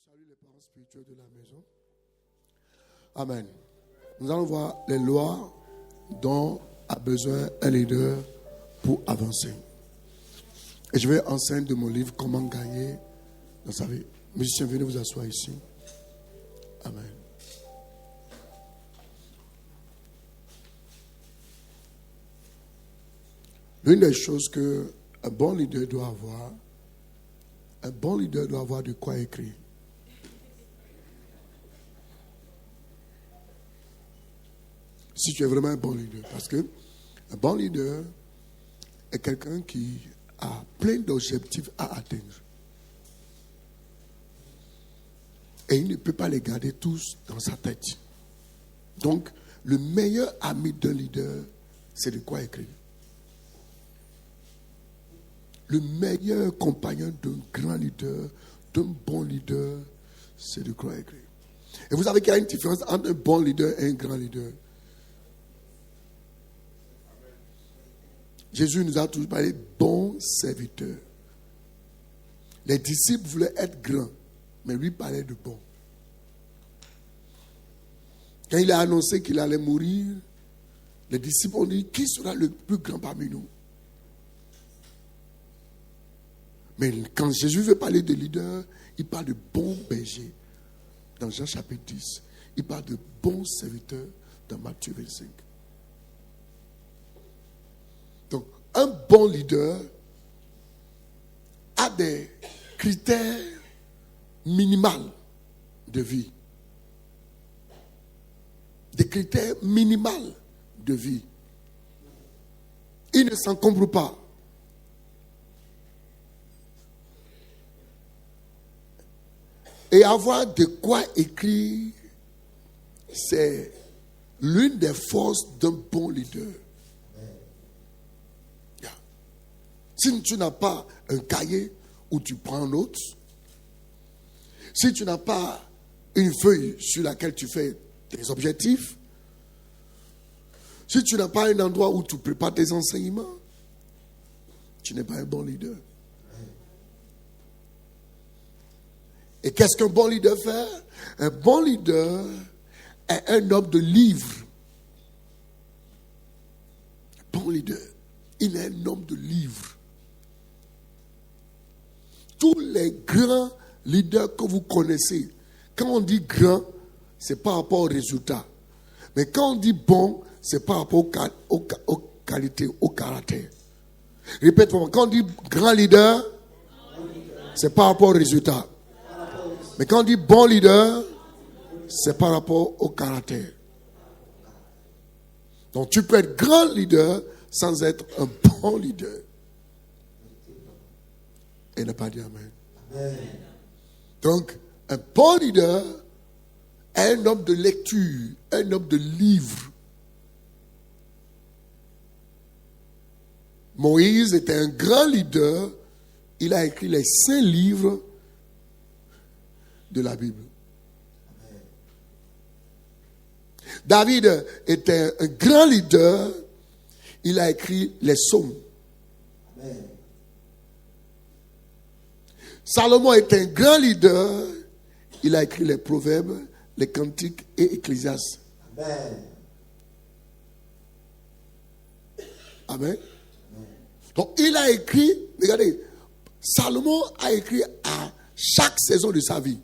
salue les parents spirituels de la maison. Amen. Nous allons voir les lois dont a besoin un leader pour avancer. Et je vais enseigner de mon livre Comment gagner dans sa vie. Musiciens, venez vous asseoir ici. Amen. L'une des choses qu'un bon leader doit avoir, de quoi écrire. Si tu es vraiment un bon leader. Parce que un bon leader est quelqu'un qui a plein d'objectifs à atteindre. Et il ne peut pas les garder tous dans sa tête. Donc, le meilleur ami d'un leader, c'est de quoi écrire. Le meilleur compagnon d'un grand leader, d'un bon leader, c'est de quoi écrire. Et vous savez qu'il y a une différence entre un bon leader et un grand leader. Jésus nous a toujours parlé de bons serviteurs. Les disciples voulaient être grands, mais lui parlait de bons. Quand il a annoncé qu'il allait mourir, les disciples ont dit, qui sera le plus grand parmi nous? Mais quand Jésus veut parler de leader, il parle de bons bergers. Dans Jean chapitre 10, il parle de bons serviteurs dans Matthieu 25. Donc, un bon leader a des critères minimaux de vie. Des critères minimaux de vie. Il ne s'encombre pas. Et avoir de quoi écrire, c'est l'une des forces d'un bon leader. Si tu n'as pas un cahier où tu prends un autre, si tu n'as pas une feuille sur laquelle tu fais tes objectifs, si tu n'as pas un endroit où tu prépares tes enseignements, tu n'es pas un bon leader. Et qu'est-ce qu'un bon leader fait? Un bon leader est un homme de livre. Un bon leader, il est un homme de livre. Tous les grands leaders que vous connaissez, quand on dit grand, c'est par rapport au résultat. Mais quand on dit bon, c'est par rapport aux qualités, au caractère. Répète-moi, quand on dit grand leader, c'est par rapport au résultat. Mais quand on dit bon leader, c'est par rapport au caractère. Donc tu peux être grand leader sans être un bon leader. Et ne pas dire amen. Amen. Donc, un bon leader est un homme de lecture, un homme de livre. Moïse était un grand leader. Il a écrit les 5 livres de la Bible. Amen. David était un grand leader. Il a écrit les psaumes. Amen. Salomon est un grand leader. Il a écrit les proverbes, les cantiques et Ecclésiastes. Amen. Amen. Donc il a écrit, regardez, Salomon a écrit à chaque saison de sa vie.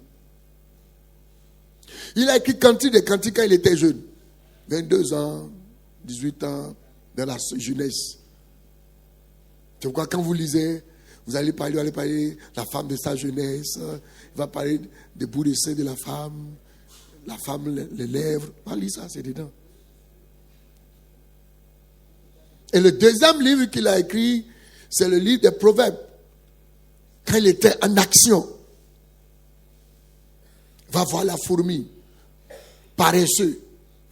Il a écrit cantiques et cantiques quand il était jeune. 22 ans, 18 ans, dans la jeunesse. C'est pourquoi quand vous lisez, vous allez parler de la femme de sa jeunesse. Il va parler des bouts de sein de la femme, les lèvres. Pas lire ça, c'est dedans. Et le deuxième livre qu'il a écrit, c'est le livre des Proverbes. Quand il était en action, va voir la fourmi, paresseux,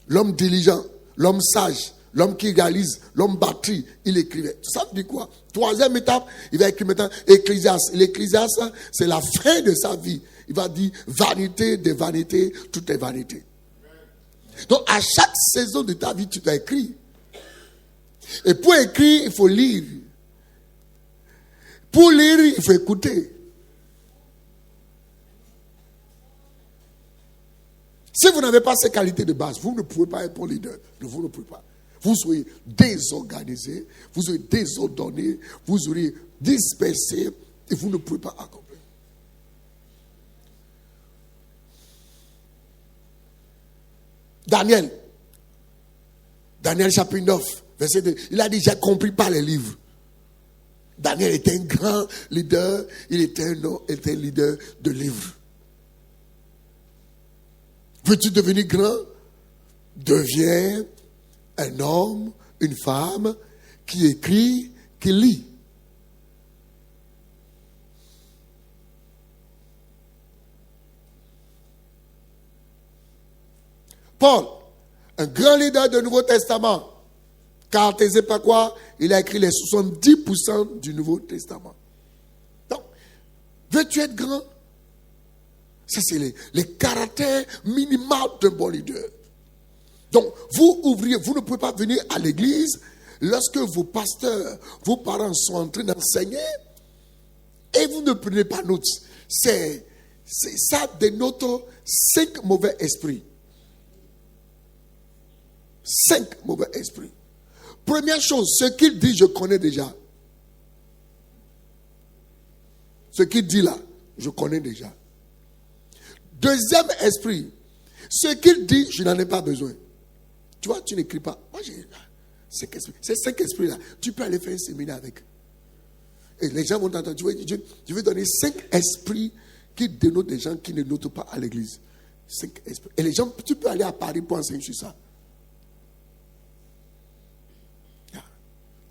l'homme diligent, l'homme sage, l'homme qui réalise, l'homme battu, il écrivait. Ça veut dire quoi? Troisième étape, il va écrire maintenant Ecclésiaste. L'Ecclésiaste, c'est la fin de sa vie. Il va dire vanité de vanité, tout est vanité. Donc, à chaque saison de ta vie, tu dois écrire. Et pour écrire, il faut lire. Pour lire, il faut écouter. Si vous n'avez pas ces qualités de base, vous ne pouvez pas être bon leader. Vous ne pouvez pas. Vous serez désorganisé, vous serez désordonné, vous serez dispersé et vous ne pouvez pas accomplir. Daniel chapitre 9, verset 2, il a dit, j'ai compris par les livres. Daniel était un grand leader, il était un leader de livres. Veux-tu devenir grand? Deviens un homme, une femme qui écrit, qui lit. Paul, un grand leader du Nouveau Testament, caractérisé par quoi? Il a écrit les 70% du Nouveau Testament. Donc, veux-tu être grand? Ça, c'est les caractères minimaux d'un bon leader. Donc, vous ouvriez, vous ne pouvez pas venir à l'église lorsque vos pasteurs, vos parents sont en train d'enseigner et vous ne prenez pas note. Ça dénote 5 mauvais esprits. 5 mauvais esprits. Première chose, ce qu'il dit, je connais déjà. Ce qu'il dit là, je connais déjà. Deuxième esprit, ce qu'il dit, je n'en ai pas besoin. Tu vois, tu n'écris pas. Moi, j'ai 5 esprits. Ces 5 esprits-là, tu peux aller faire un séminaire avec. Et les gens vont t'entendre. Je vais donner 5 esprits qui dénotent des gens qui ne notent pas à l'église. 5 esprits. Et les gens, tu peux aller à Paris pour enseigner sur ça.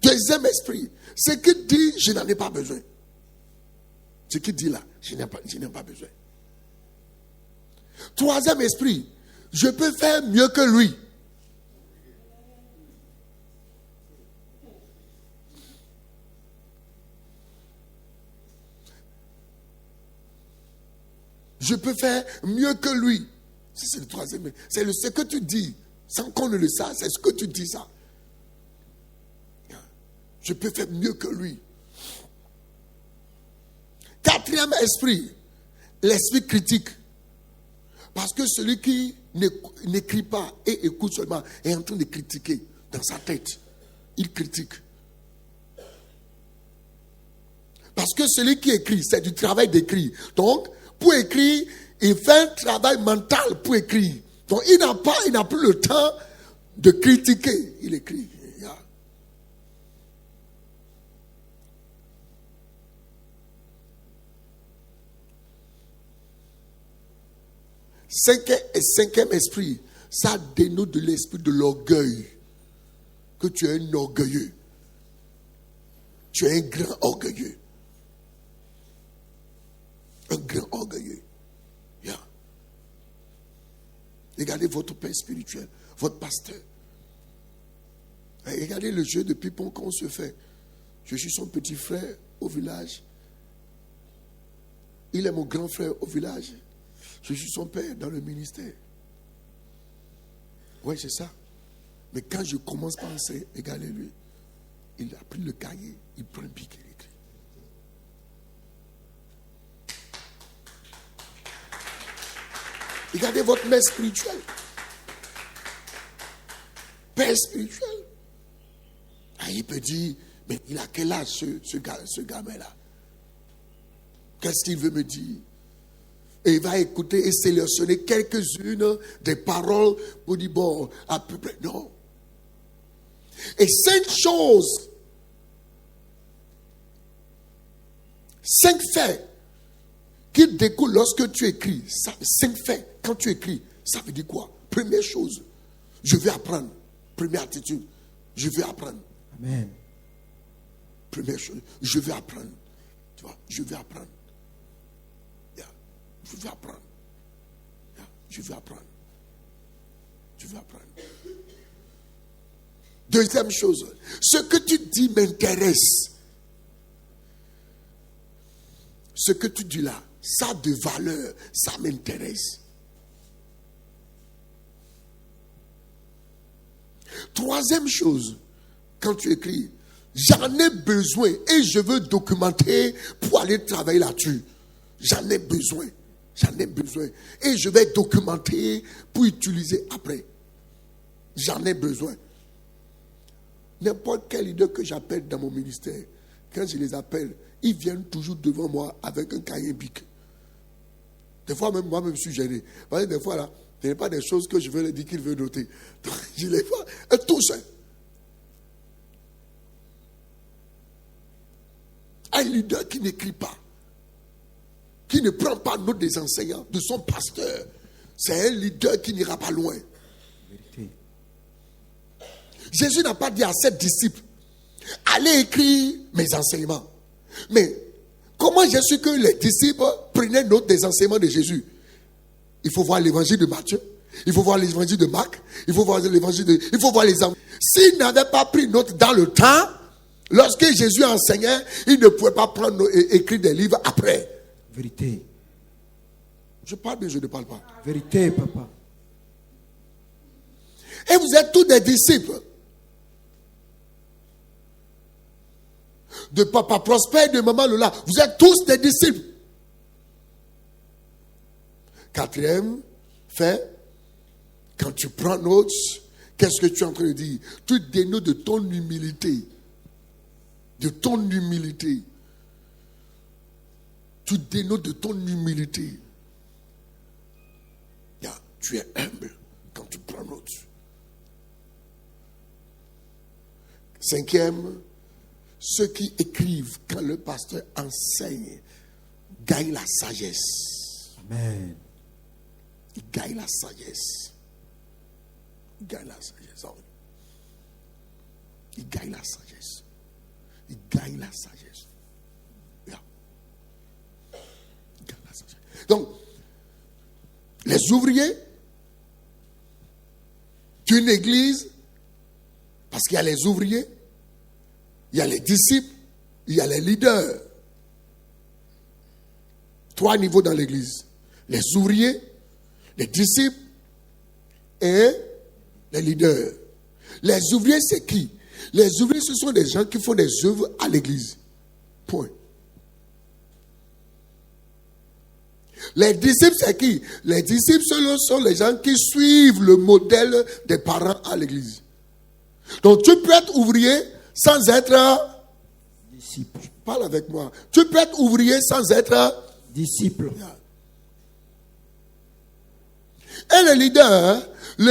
Deuxième esprit, ce qu'il dit, je n'en ai pas besoin. Ce qu'il dit là, je n'ai pas besoin. Troisième esprit, je peux faire mieux que lui. Je peux faire mieux que lui. C'est le troisième. C'est ce que tu dis, sans qu'on ne le sache, c'est ce que tu dis ça. Je peux faire mieux que lui. Quatrième esprit, l'esprit critique. Parce que celui qui n'écrit pas et écoute seulement est en train de critiquer dans sa tête. Il critique. Parce que celui qui écrit, c'est du travail d'écrire. Donc, pour écrire, il fait un travail mental pour écrire. Donc, il n'a plus le temps de critiquer. Il écrit. Cinquième esprit, ça dénote de l'esprit de l'orgueil. Que tu es un orgueilleux. Tu es un grand orgueilleux. Un grand orgueilleux. Yeah. Regardez votre père spirituel, votre pasteur. Regardez le jeu de ping-pong qu'on se fait. Je suis son petit frère au village. Il est mon grand frère au village. Je suis son père dans le ministère. Oui, c'est ça. Mais quand je commence par penser, regardez-lui. Il a pris le cahier, il prend un pic et il écrit. Regardez votre mère spirituelle. Père spirituel. Ah, il peut dire, mais il a quel âge ce gamin-là? Qu'est-ce qu'il veut me dire? Et il va écouter et sélectionner quelques-unes des paroles pour dire, bon, à peu près, non. Et 5 choses, 5 faits qui découlent lorsque tu écris. 5 faits, quand tu écris, ça veut dire quoi? Première chose, je vais apprendre. Première attitude, je vais apprendre. Amen. Première chose, je vais apprendre. Tu vois, je vais apprendre. Je vais apprendre. Je vais apprendre. Je vais apprendre. Deuxième chose, ce que tu dis m'intéresse. Ce que tu dis là, ça a de valeur, ça m'intéresse. Troisième chose, quand tu écris, j'en ai besoin et je veux documenter pour aller travailler là-dessus. J'en ai besoin. J'en ai besoin. Et je vais documenter pour utiliser après. J'en ai besoin. N'importe quel leader que j'appelle dans mon ministère, quand je les appelle, ils viennent toujours devant moi avec un cahier bic. Des fois, même moi-même, je suis gêné. Parce que des fois, là, ce n'est pas des choses que je veux leur dire qu'ils veulent noter. Donc, je les vois, et tous. Un leader qui n'écrit pas, qui ne prend pas note des enseignants, de son pasteur, c'est un leader qui n'ira pas loin. Vérité. Jésus n'a pas dit à ses disciples, allez écrire mes enseignements. Mais comment j'ai su que les disciples prenaient note des enseignements de Jésus? Il faut voir l'évangile de Matthieu, il faut voir l'évangile de Marc, il faut voir l'évangile de... Il faut voir les... S'ils n'avaient pas pris note dans le temps, lorsque Jésus enseignait, ils ne pouvaient pas prendre et écrire des livres après. Vérité. Je parle mais je ne parle pas. Vérité, papa. Et vous êtes tous des disciples. De papa Prosper, de maman Lola. Vous êtes tous des disciples. Quatrième fait, quand tu prends note, qu'est-ce que tu es en train de dire? Tu dénotes de ton humilité. De ton humilité. Tu dénotes de ton humilité. Tu es humble quand tu prends note. Cinquième, ceux qui écrivent quand le pasteur enseigne gagnent la sagesse. Amen. Ils gagnent la sagesse. Ils gagnent la sagesse. Ils gagnent la sagesse. Ils gagnent la sagesse. Yeah. Ils gagnent la sagesse. Donc, les ouvriers d'une église, parce qu'il y a les ouvriers, il y a les disciples, il y a les leaders. 3 niveaux dans l'église. Les ouvriers, les disciples et les leaders. Les ouvriers, c'est qui? Les ouvriers, ce sont des gens qui font des œuvres à l'église. Point. Les disciples, c'est qui? Les disciples, ce sont les gens qui suivent le modèle des parents à l'église. Donc, tu peux être ouvrier sans être disciple. Parle avec moi. Tu peux être ouvrier sans être disciple. Et le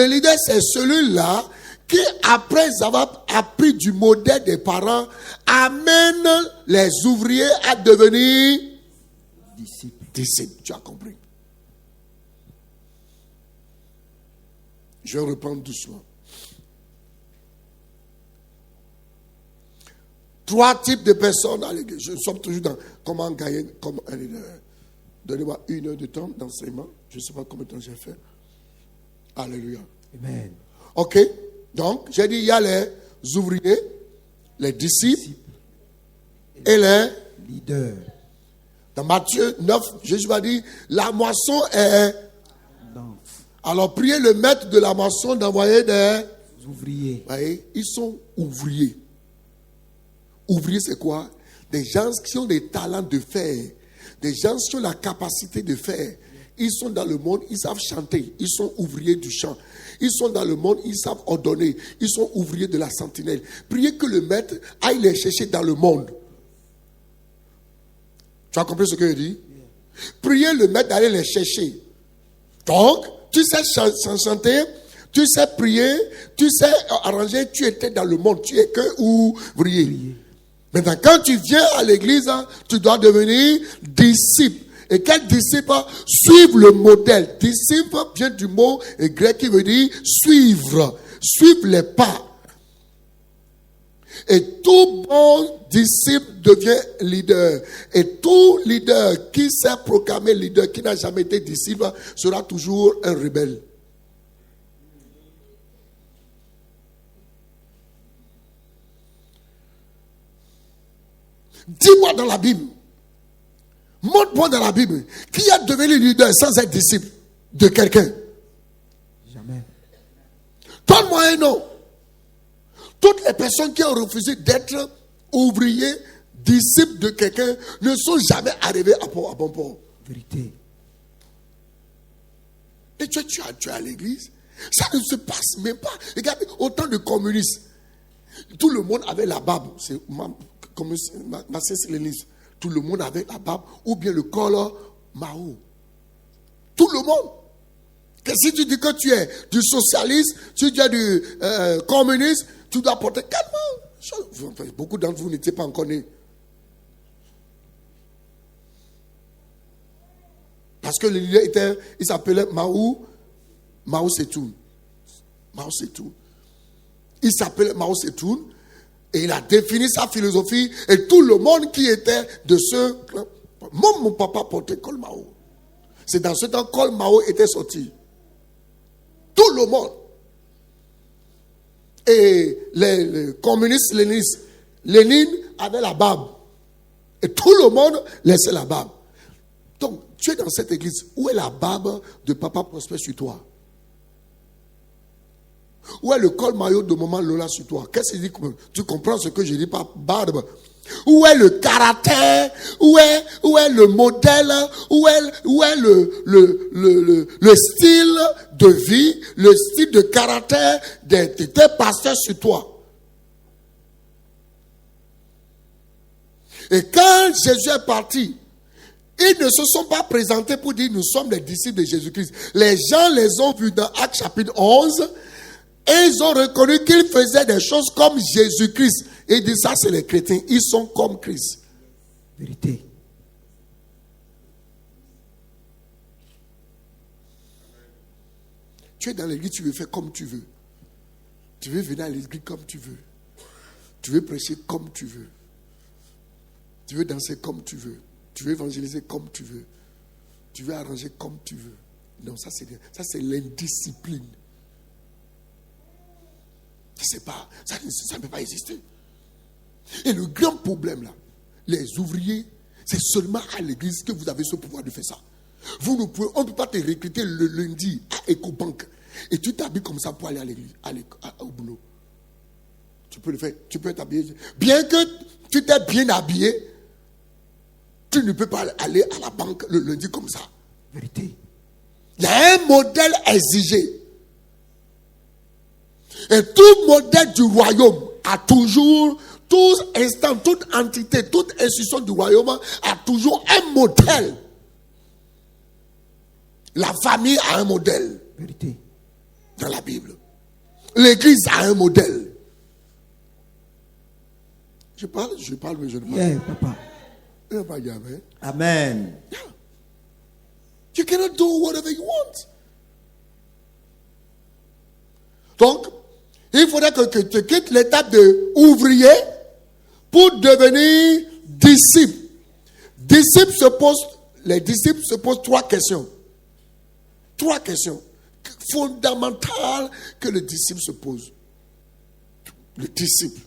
leader, c'est celui-là qui, après avoir appris du modèle des parents, amène les ouvriers à devenir disciples. Tu as compris? Je vais reprendre doucement. 3 types de personnes à l'église. Je suis toujours dans comment gagner comme un leader. Donnez-moi 1 heure de temps d'enseignement. Je ne sais pas combien de temps j'ai fait. Alléluia. Amen. Ok. Donc, j'ai dit, il y a les ouvriers, les disciples et les leaders. Dans Matthieu 9, Jésus va dire, la moisson est... Alors, priez le maître de la moisson d'envoyer des ouvriers. Vous voyez, ils sont ouvriers. Ouvriers, c'est quoi? Des gens qui ont des talents de faire. Des gens qui ont la capacité de faire. Ils sont dans le monde, ils savent chanter. Ils sont ouvriers du chant. Ils sont dans le monde, ils savent ordonner. Ils sont ouvriers de la sentinelle. Priez que le maître aille les chercher dans le monde. Tu as compris ce que je dis? Priez le maître d'aller les chercher. Donc, tu sais chanter, tu sais prier, tu sais arranger, tu étais dans le monde, tu es que ouvrier. Maintenant, quand tu viens à l'église, tu dois devenir disciple. Et quel disciple? Suivre le modèle. Disciple vient du mot grec qui veut dire suivre. Suivre les pas. Et tout bon disciple devient leader. Et tout leader qui s'est proclamé leader, qui n'a jamais été disciple, sera toujours un rebelle. Dis-moi dans la Bible, montre-moi dans la Bible, qui a devenu leader sans être disciple de quelqu'un? Jamais. Donne-moi un nom. Toutes les personnes qui ont refusé d'être ouvriers, disciples de quelqu'un, ne sont jamais arrivées à bon port. Vérité. Et tu es à l'église. Ça ne se passe même pas. Regardez, autant de communistes. Tout le monde avait la barbe. C'est ma léniniste. Tout le monde avait la barbe. Ou bien le col Mao. Tout le monde. Que si tu dis que tu es du socialiste, si tu es du communiste, tu dois porter calmement. Beaucoup d'entre vous n'étaient pas encore nés. Parce que le leader il s'appelait Mao Tse-tung. Mao Tse-tung. Il s'appelait Mao Tse-tung et il a défini sa philosophie et tout le monde qui était de ce clan. Même mon papa portait col Mao. C'est dans ce temps que col Mao était sorti. Tout le monde. Et les communistes léninistes, Lénine avait la barbe. Et tout le monde laissait la barbe. Donc, tu es dans cette église. Où est la barbe de Papa Prosper sur toi? Où est le col maillot de Maman Lola sur toi? Qu'est-ce qu'il dit? Tu comprends ce que je dis par barbe? Où est le caractère? Où est le modèle? Où est le style de vie? Le style de caractère de tes pasteurs sur toi? Et quand Jésus est parti, ils ne se sont pas présentés pour dire nous sommes les disciples de Jésus-Christ. Les gens les ont vus dans Actes chapitre 11 et ils ont reconnu qu'ils faisaient des choses comme Jésus-Christ. Et ils disent ça c'est les chrétiens, ils sont comme Christ. Vérité. Tu es dans l'église, tu veux faire comme tu veux. Tu veux venir à l'église comme tu veux. Tu veux prêcher comme tu veux. Tu veux danser comme tu veux. Tu veux évangéliser comme tu veux. Tu veux arranger comme tu veux. Non, ça c'est l'indiscipline. Ça ne peut pas exister. Et le grand problème là, les ouvriers, c'est seulement à l'église que vous avez ce pouvoir de faire ça. On ne peut pas te recruter le lundi à EcoBank et tu t'habilles comme ça pour aller à l'église, au boulot. Tu peux le faire, tu peux t'habiller. Bien que tu t'es bien habillé, tu ne peux pas aller à la banque le lundi comme ça. Vérité. Il y a un modèle exigé. Et tout modèle du royaume a toujours, tout instant, toute entité, toute institution du royaume a toujours un modèle. La famille a un modèle. Vérité. Dans la Bible. L'église a un modèle. Je parle, mais je ne parle pas. Yeah, papa. Amen. Yeah. You cannot do whatever you want. Donc, il faudrait que tu quittes l'étape de ouvrier pour devenir disciple. Les disciples se posent 3 questions. 3 questions fondamentales que le disciple se pose. Le disciple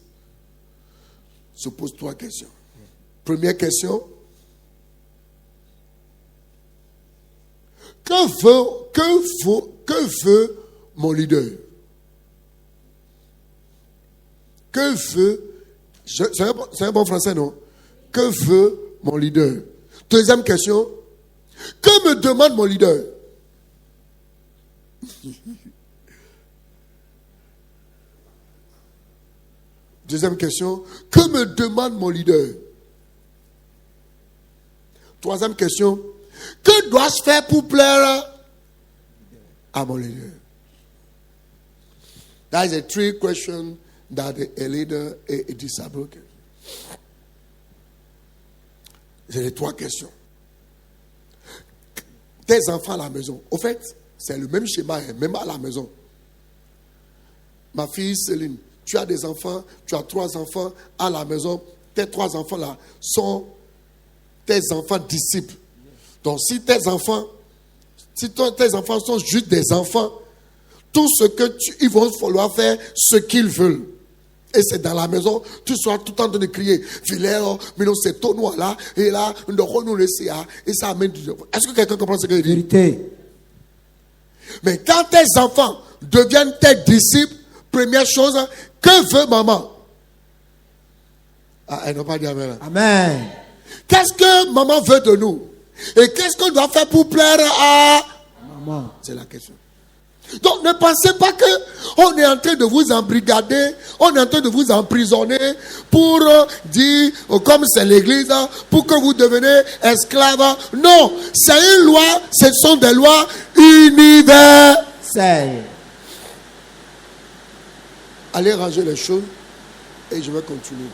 se pose 3 questions. Première question. Que veut mon leader? Que veut... C'est un bon français, non? Que veut mon leader? Deuxième question. Que me demande mon leader? Deuxième question. Que me demande mon leader? Troisième question. Que dois-je faire pour plaire à mon leader? That is a 3 question that a leader et a disciple. C'est les 3 questions. Tes enfants à la maison. Au fait, c'est le même schéma, même à la maison. Ma fille Céline, tu as des enfants, tu as 3 enfants à la maison. Tes 3 enfants-là sont tes enfants disciples. Donc, si tes enfants sont juste des enfants, tout ce que ils vont falloir faire ce qu'ils veulent. Et c'est dans la maison, tu seras tout le temps en train de crier, Filero, mais non, c'est ton noir là, et là, nous laisser, et ça amène du. Est-ce que quelqu'un comprend ce que je dis? Vérité. Mais quand tes enfants deviennent tes disciples, première chose, que veut maman? Ah, elle n'a pas dit amen. Amen. Qu'est-ce que maman veut de nous? Et qu'est-ce qu'on doit faire pour plaire à Comment? C'est la question. Donc ne pensez pas que on est en train de vous embrigader, on est en train de vous emprisonner pour dire, comme c'est l'église, pour que vous deveniez esclaves. Non, c'est une loi, ce sont des lois universelles. Allez ranger les choses et je vais continuer.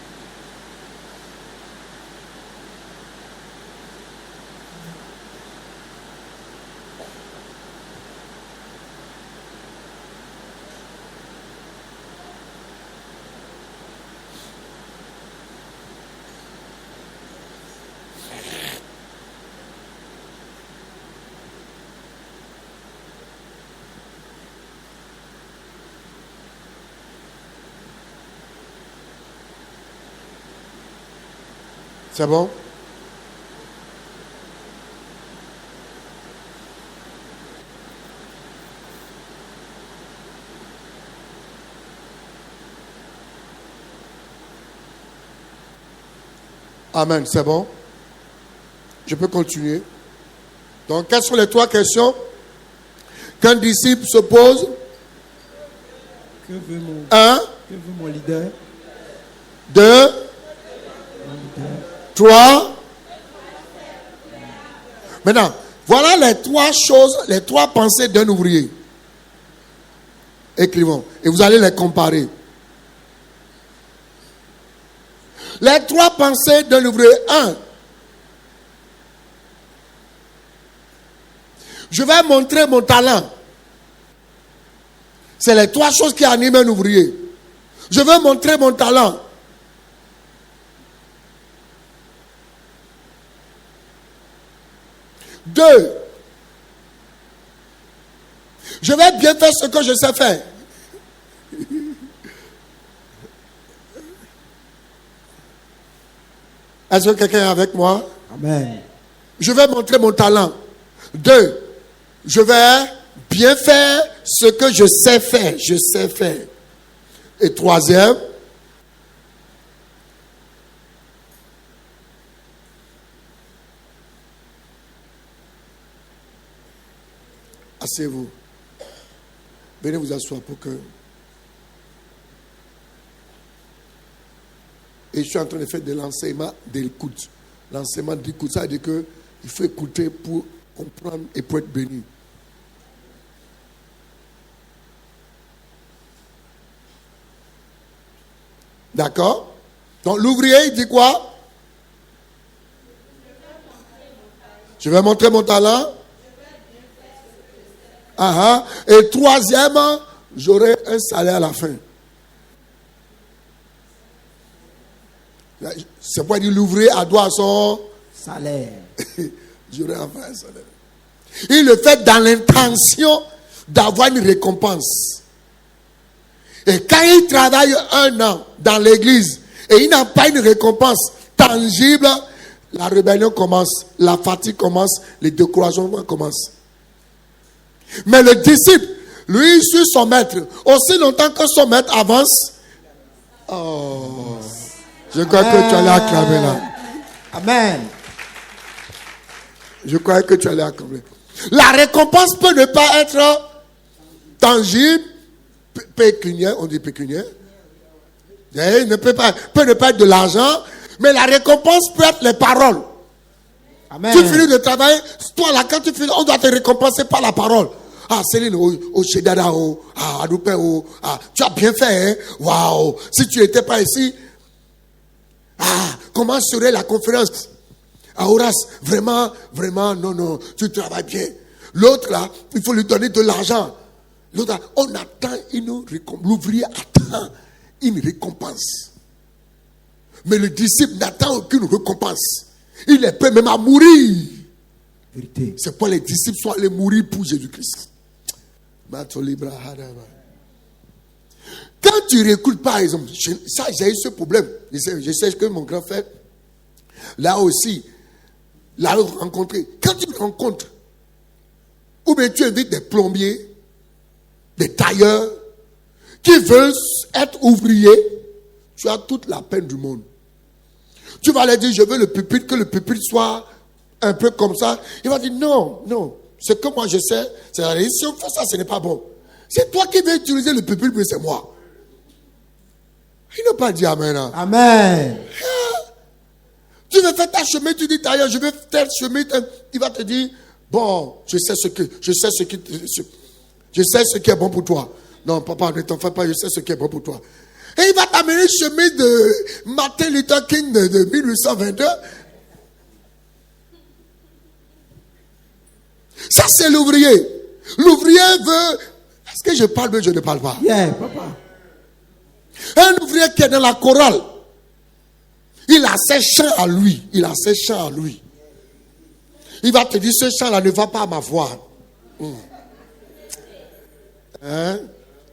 C'est bon? Amen, c'est bon? Je peux continuer. Donc, quelles sont les trois questions qu'un disciple se pose? Que veut mon, Un, que veut mon leader? deux, trois. Maintenant, voilà les trois choses, les trois pensées d'un ouvrier. Écrivons. Et vous allez les comparer. Les trois pensées d'un ouvrier. Un. Je vais montrer mon talent. C'est les trois choses qui animent un ouvrier. Je veux montrer mon talent. Deux, je vais bien faire ce que je sais faire. Est-ce que quelqu'un est avec moi? Amen. Je vais montrer mon talent. Deux, je vais bien faire ce que je sais faire. Je sais faire. Et troisième, asseyez-vous. Venez vous asseoir pour que... Et je suis en train de faire de l'enseignement d'écoute. L'enseignement d'écoute, ça veut dire qu'il faut écouter pour comprendre et pour être béni. D'accord? Donc l'ouvrier, il dit quoi? Je vais montrer mon talent. Et troisièmement, j'aurai un salaire à la fin. C'est pourquoi l'ouvrier a droit à son salaire. J'aurai enfin un salaire. Il le fait dans l'intention d'avoir une récompense. Et quand il travaille 1 an dans l'église et il n'a pas une récompense tangible, la rébellion commence, la fatigue commence, les découragements commencent. Mais le disciple, lui, il suit son maître. Aussi longtemps que son maître avance. Oh, je crois que tu allais acclamer là. Amen. Je croyais que tu allais acclamer. La récompense peut ne pas être tangible, pécuniaire, on dit pécuniaire. Il ne peut ne pas être de l'argent, mais la récompense peut être les paroles. Amen. Tu finis de travailler, toi là, quand tu finis, on doit te récompenser par la parole. Ah, Céline, Shedada, Adoupé, tu as bien fait, hein? Waouh! Si tu n'étais pas ici, comment serait la conférence? Horace, vraiment, non, tu travailles bien. L'autre là, il faut lui donner de l'argent. L'autre là, on attend une récompense. L'ouvrier attend une récompense. Mais le disciple n'attend aucune récompense. Il est prêt même à mourir. Vérité. C'est pourquoi les disciples sont allés mourir pour Jésus-Christ. Quand tu réécoutes, par exemple, ça j'ai eu ce problème. Je sais ce que mon grand frère, là aussi, l'a rencontré. Quand tu me rencontres, ou bien tu invites des plombiers, des tailleurs, qui veulent être ouvriers, tu as toute la peine du monde. Tu vas leur dire, je veux le pupitre, que le pupitre soit un peu comme ça. Il va dire, non, Ce que moi je sais, c'est la réalité. Si on fait ça, ce n'est pas bon. C'est toi qui veux utiliser le pupitre, mais c'est moi. Il n'a pas dit Amen. Hein. Amen. Tu veux faire ta chemin, tu dis d'ailleurs, je veux faire chemin. Il va te dire, bon, je sais ce qui est bon pour toi. Non, papa, ne t'en fais pas, je sais ce qui est bon pour toi. Et il va t'amener le chemin de Martin Luther King de 1822. Ça, c'est l'ouvrier. L'ouvrier veut... Est-ce que je parle, mais je ne parle pas? Yeah, papa. Un ouvrier qui est dans la chorale, il a ses chants à lui. Il a ses chants à lui. Il va te dire, ce chant-là ne va pas à ma voix. Hein?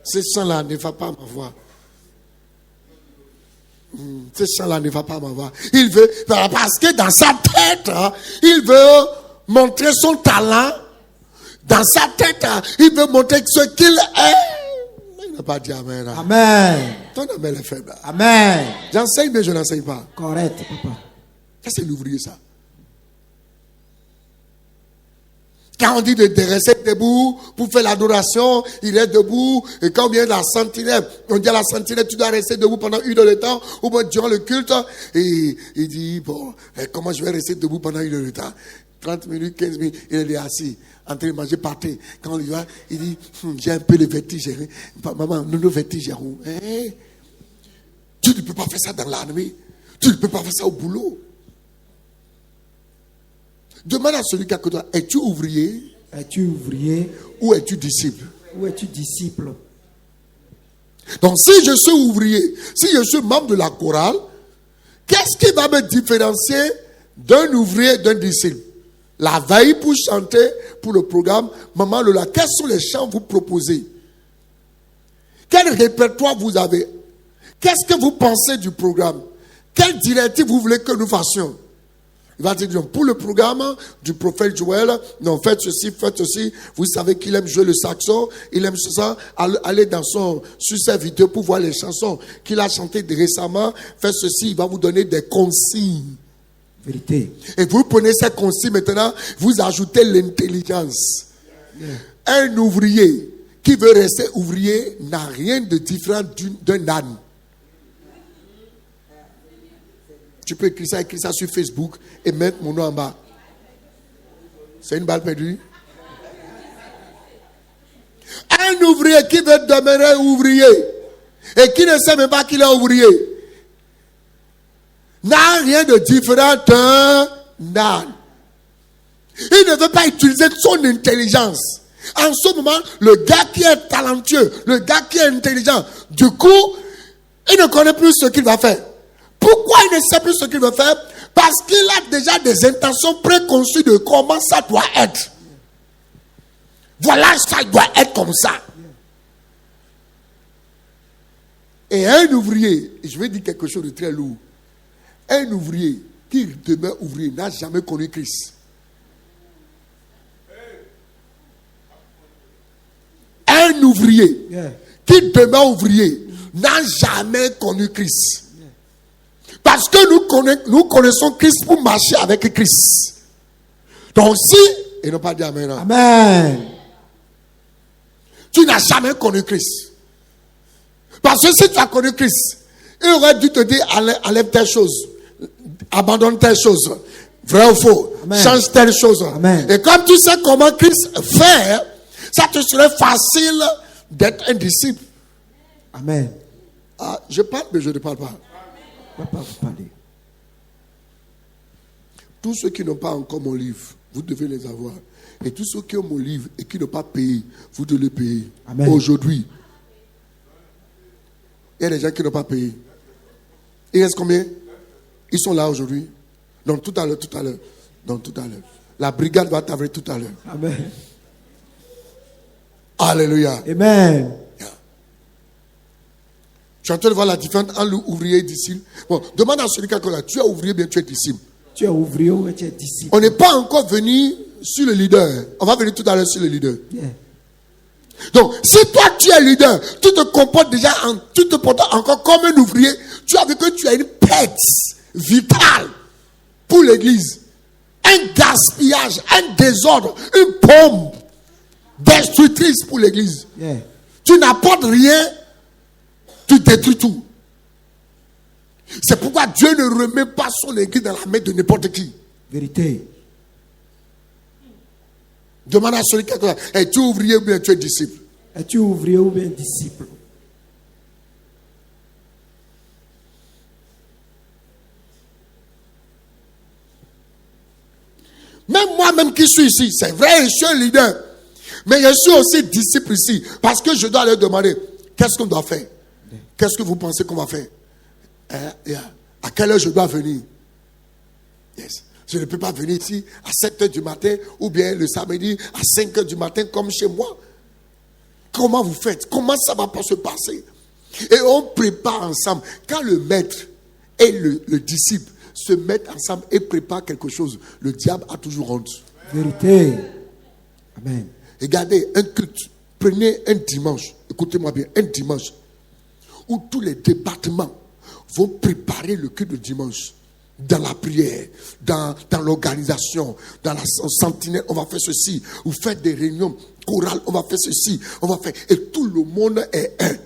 Ce chant-là ne va pas à ma voix. Ce chant-là ne va pas à ma voix. Il veut, parce que dans sa tête, hein, il veut montrer son talent. Dans sa tête, hein, il veut montrer ce qu'il est. Il n'a pas dit Amen. Hein. Amen. Ton amen est faible. Amen. J'enseigne, mais je n'enseigne pas. Correct, papa. Ça, c'est l'ouvrier, ça. Quand on dit de rester debout pour faire l'adoration, il est debout. Et quand on vient à la sentinelle, on dit à la sentinelle, tu dois rester debout pendant 1 heure de temps, ou bien durant le culte. Et il dit, bon, comment je vais rester debout pendant 1 heure de temps? 30 minutes, 15 minutes, il est assis, en train de manger par terre. Quand on y va, il dit, j'ai un peu le vertige. Maman, nous vertige. Tu ne peux pas faire ça dans l'armée. Tu ne peux pas faire ça au boulot. Demande à celui qui est à côté de toi, es-tu ouvrier? Es-tu ouvrier? Ou es-tu disciple? Ou es-tu disciple? Donc si je suis ouvrier, si je suis membre de la chorale, qu'est-ce qui va me différencier d'un ouvrier et d'un disciple? La veille pour chanter pour le programme, Maman Lola, quels sont les chants que vous proposez? Quel répertoire vous avez? Qu'est-ce que vous pensez du programme? Quelle directive vous voulez que nous fassions? Il va dire, pour le programme du prophète Joël, non, faites ceci. Vous savez qu'il aime jouer le saxon, il aime ça. Allez sur sa vidéo pour voir les chansons qu'il a chantées récemment. Faites ceci, il va vous donner des consignes. Vérité. Et vous prenez ces consignes maintenant, vous ajoutez l'intelligence. Yeah. Un ouvrier qui veut rester ouvrier n'a rien de différent d'un âne. Tu peux écrire ça sur Facebook et mettre mon nom en bas. C'est une balle perdue. Un ouvrier qui veut demeurer ouvrier et qui ne sait même pas qu'il est ouvrier n'a rien de différent d'un âne. Il ne veut pas utiliser son intelligence. En ce moment, le gars qui est talentueux, le gars qui est intelligent, du coup, il ne connaît plus ce qu'il va faire. Pourquoi il ne sait plus ce qu'il veut faire? Parce qu'il a déjà des intentions préconçues de comment ça doit être. Voilà, ça doit être comme ça. Et un ouvrier, et je vais dire quelque chose de très lourd, un ouvrier qui demeure ouvrier n'a jamais connu Christ. Un ouvrier qui demeure ouvrier n'a jamais connu Christ. Parce que nous connaissons Christ pour marcher avec Christ. Donc si, et non pas dire Amen. Amen. Tu n'as jamais connu Christ. Parce que si tu as connu Christ, il aurait dû te dire enlève telle chose, abandonne telle chose, vrai ou faux, Amen. change telle chose. Amen. Et comme tu sais comment Christ fait, ça te serait facile d'être un disciple. Amen. Ah, je parle, mais je ne parle pas. Papa, vous parlez. Tous ceux qui n'ont pas encore mon livre, vous devez les avoir. Et tous ceux qui ont mon livre et qui n'ont pas payé, vous devez le payer. Amen. Aujourd'hui. Il y a des gens qui n'ont pas payé. Il reste combien? Ils sont là aujourd'hui. Donc tout à l'heure. Donc tout à l'heure. La brigade va t'avoir tout à l'heure. Amen. Alléluia. Amen. Tu es en train de voir la différence entre l'ouvrier et disciple. Bon, demande à celui qui est là, tu es ouvrier, bien tu es disciple. Tu es ouvrier ou tu es disciple? On n'est pas encore venu sur le leader. On va venir tout à l'heure sur le leader. Yeah. Donc, si toi tu es leader, tu te comportes déjà, tu te portes encore comme un ouvrier, tu as vu que tu as une perte vitale pour l'église. un gaspillage, un désordre, une pompe destructrice pour l'église. Yeah. Tu n'apportes rien, tu détruis tout. C'est pourquoi Dieu ne remet pas son église dans la main de n'importe qui. Vérité. Demande à celui qui est là, es-tu ouvrier ou bien tu es disciple? Es-tu ouvrier ou bien disciple? Même moi-même qui suis ici, c'est vrai, je suis un leader. Mais je suis aussi disciple ici. Parce que je dois leur demander, qu'est-ce qu'on doit faire? Qu'est-ce que vous pensez qu'on va faire? À quelle heure je dois venir? Yes. Je ne peux pas venir ici à 7 heures du matin ou bien le samedi à 5 heures du matin comme chez moi. Comment vous faites? Comment ça va pas se passer? Et on prépare ensemble. Quand le maître et le disciple se mettent ensemble et préparent quelque chose, le diable a toujours honte. Vérité. Amen. Regardez, un culte. Prenez un dimanche. Écoutez-moi bien, un dimanche où tous les départements vont préparer le culte de dimanche. Dans la prière, dans l'organisation, dans la sentinelle, on va faire ceci. Vous faites des réunions chorales, on va faire ceci, on va faire. Et tout le monde est un.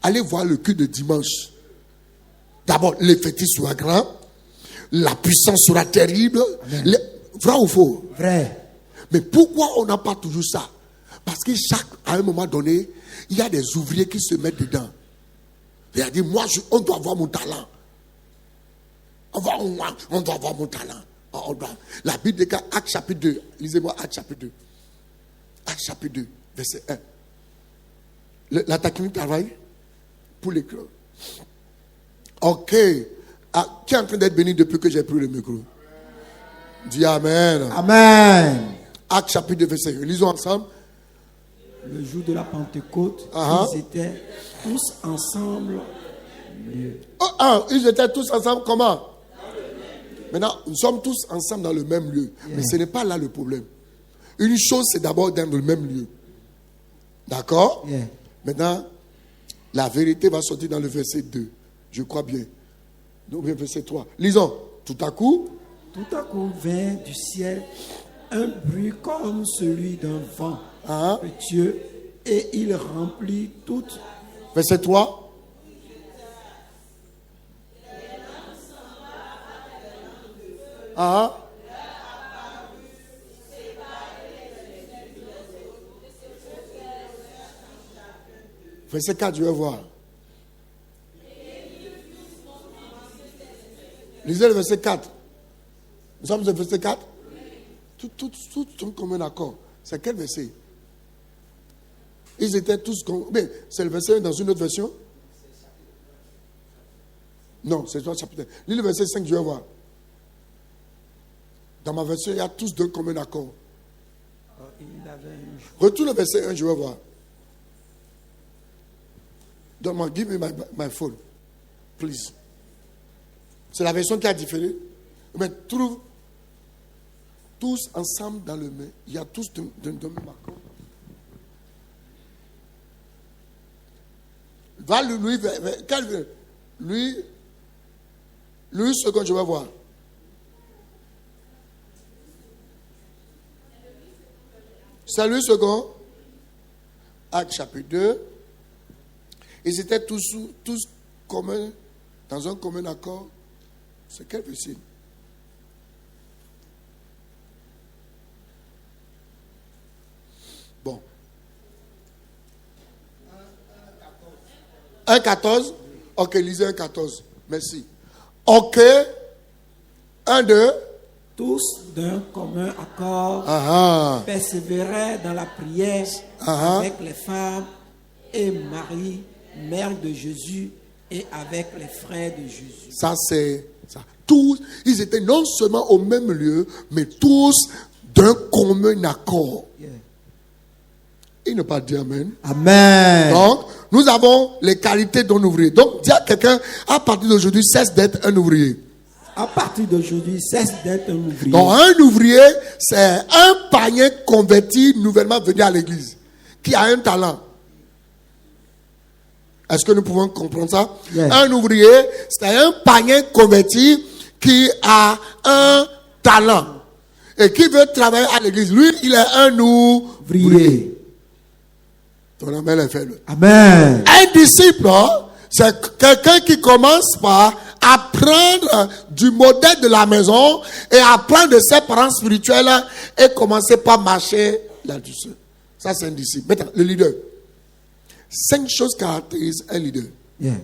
Allez voir le culte de dimanche. D'abord, l'effectif sera grand, la puissance sera terrible. Vrai ou faux? Vrai. Mais pourquoi on n'a pas toujours ça? Parce qu'à un moment donné, il y a des ouvriers qui se mettent dedans. Il a dit, moi, on doit avoir mon talent. On doit avoir mon talent. La Bible dit Actes chapitre 2. Lisez-moi Actes chapitre 2. Actes chapitre 2, verset 1. La technique travaille pour l'écran. Ok. Qui est en train d'être béni depuis que j'ai pris le micro? Dis Amen. Amen. Actes chapitre 2, verset 1. Lisons ensemble. Le jour de la Pentecôte, ils étaient tous ensemble. Ils étaient tous ensemble comment? Maintenant, nous sommes tous ensemble dans le même lieu. Yeah. Mais ce n'est pas là le problème. Une chose, c'est d'abord d'être dans le même lieu. D'accord? Yeah. Maintenant, la vérité va sortir dans le verset 2. Je crois bien. Donc, verset 3. Lisons. Tout à coup vint du ciel un bruit comme celui d'un vent impétueux et il remplit toute. Verset 3. Verset 4, je vais voir. Lisez le verset 4. Nous sommes au verset 4. Tout sont comme un accord. C'est quel verset? Ils étaient tous comme. Mais c'est le verset dans une autre version? Non, c'est toi chapitre. Lis le verset 5, je vais voir. Dans ma version, il y a tous d'un commun accord. Retourne le verset 1, je vais voir. Donne-moi, give me my phone. Please. C'est la version qui a différé. Mais trouve tous ensemble dans le même. Il y a tous d'un même accord. Va lui, ce que je vais voir. Salut second. Actes chapitre 2. Ils étaient tous communs, dans un commun accord. C'est quel verset? Bon. 1,14. Ok, lisez 1,14. Merci. Ok. 1, 2. Tous d'un commun accord persévéraient dans la prière avec les femmes et Marie, mère de Jésus, et avec les frères de Jésus. Ça, c'est ça. Tous, ils étaient non seulement au même lieu, mais tous d'un commun accord. Yeah. Il n'a pas dit Amen. Amen. Donc, nous avons les qualités d'un ouvrier. Donc, dis à quelqu'un, à partir d'aujourd'hui, cesse d'être un ouvrier. À partir d'aujourd'hui, cesse d'être un ouvrier. Donc, un ouvrier, c'est un païen converti, nouvellement venu à l'église, qui a un talent. Est-ce que nous pouvons comprendre ça? Yes. Un ouvrier, c'est un païen converti qui a un talent. et qui veut travailler à l'église, lui, il est un ouvrier. Ton amen est fait. Amen. Un disciple, c'est quelqu'un qui commence par apprendre du modèle de la maison et apprendre de ses parents spirituels et commencer par marcher là-dessus. Ça, c'est un disciple. Maintenant, le leader. 5 choses caractérisent un leader. Yeah.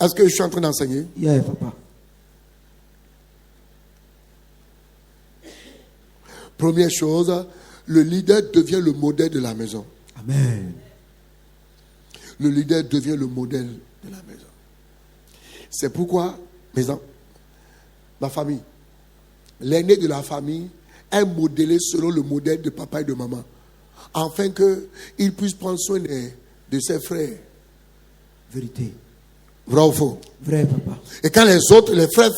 Est-ce que je suis en train d'enseigner? Yeah, papa. Première chose, le leader devient le modèle de la maison. Amen. Le leader devient le modèle de la maison. C'est pourquoi, mes enfants, ma famille, l'aîné de la famille est modélé selon le modèle de papa et de maman, afin qu'il puisse prendre soin de ses frères. Vérité. Vrai ou faux? Vrai, papa. Et quand les autres, les frères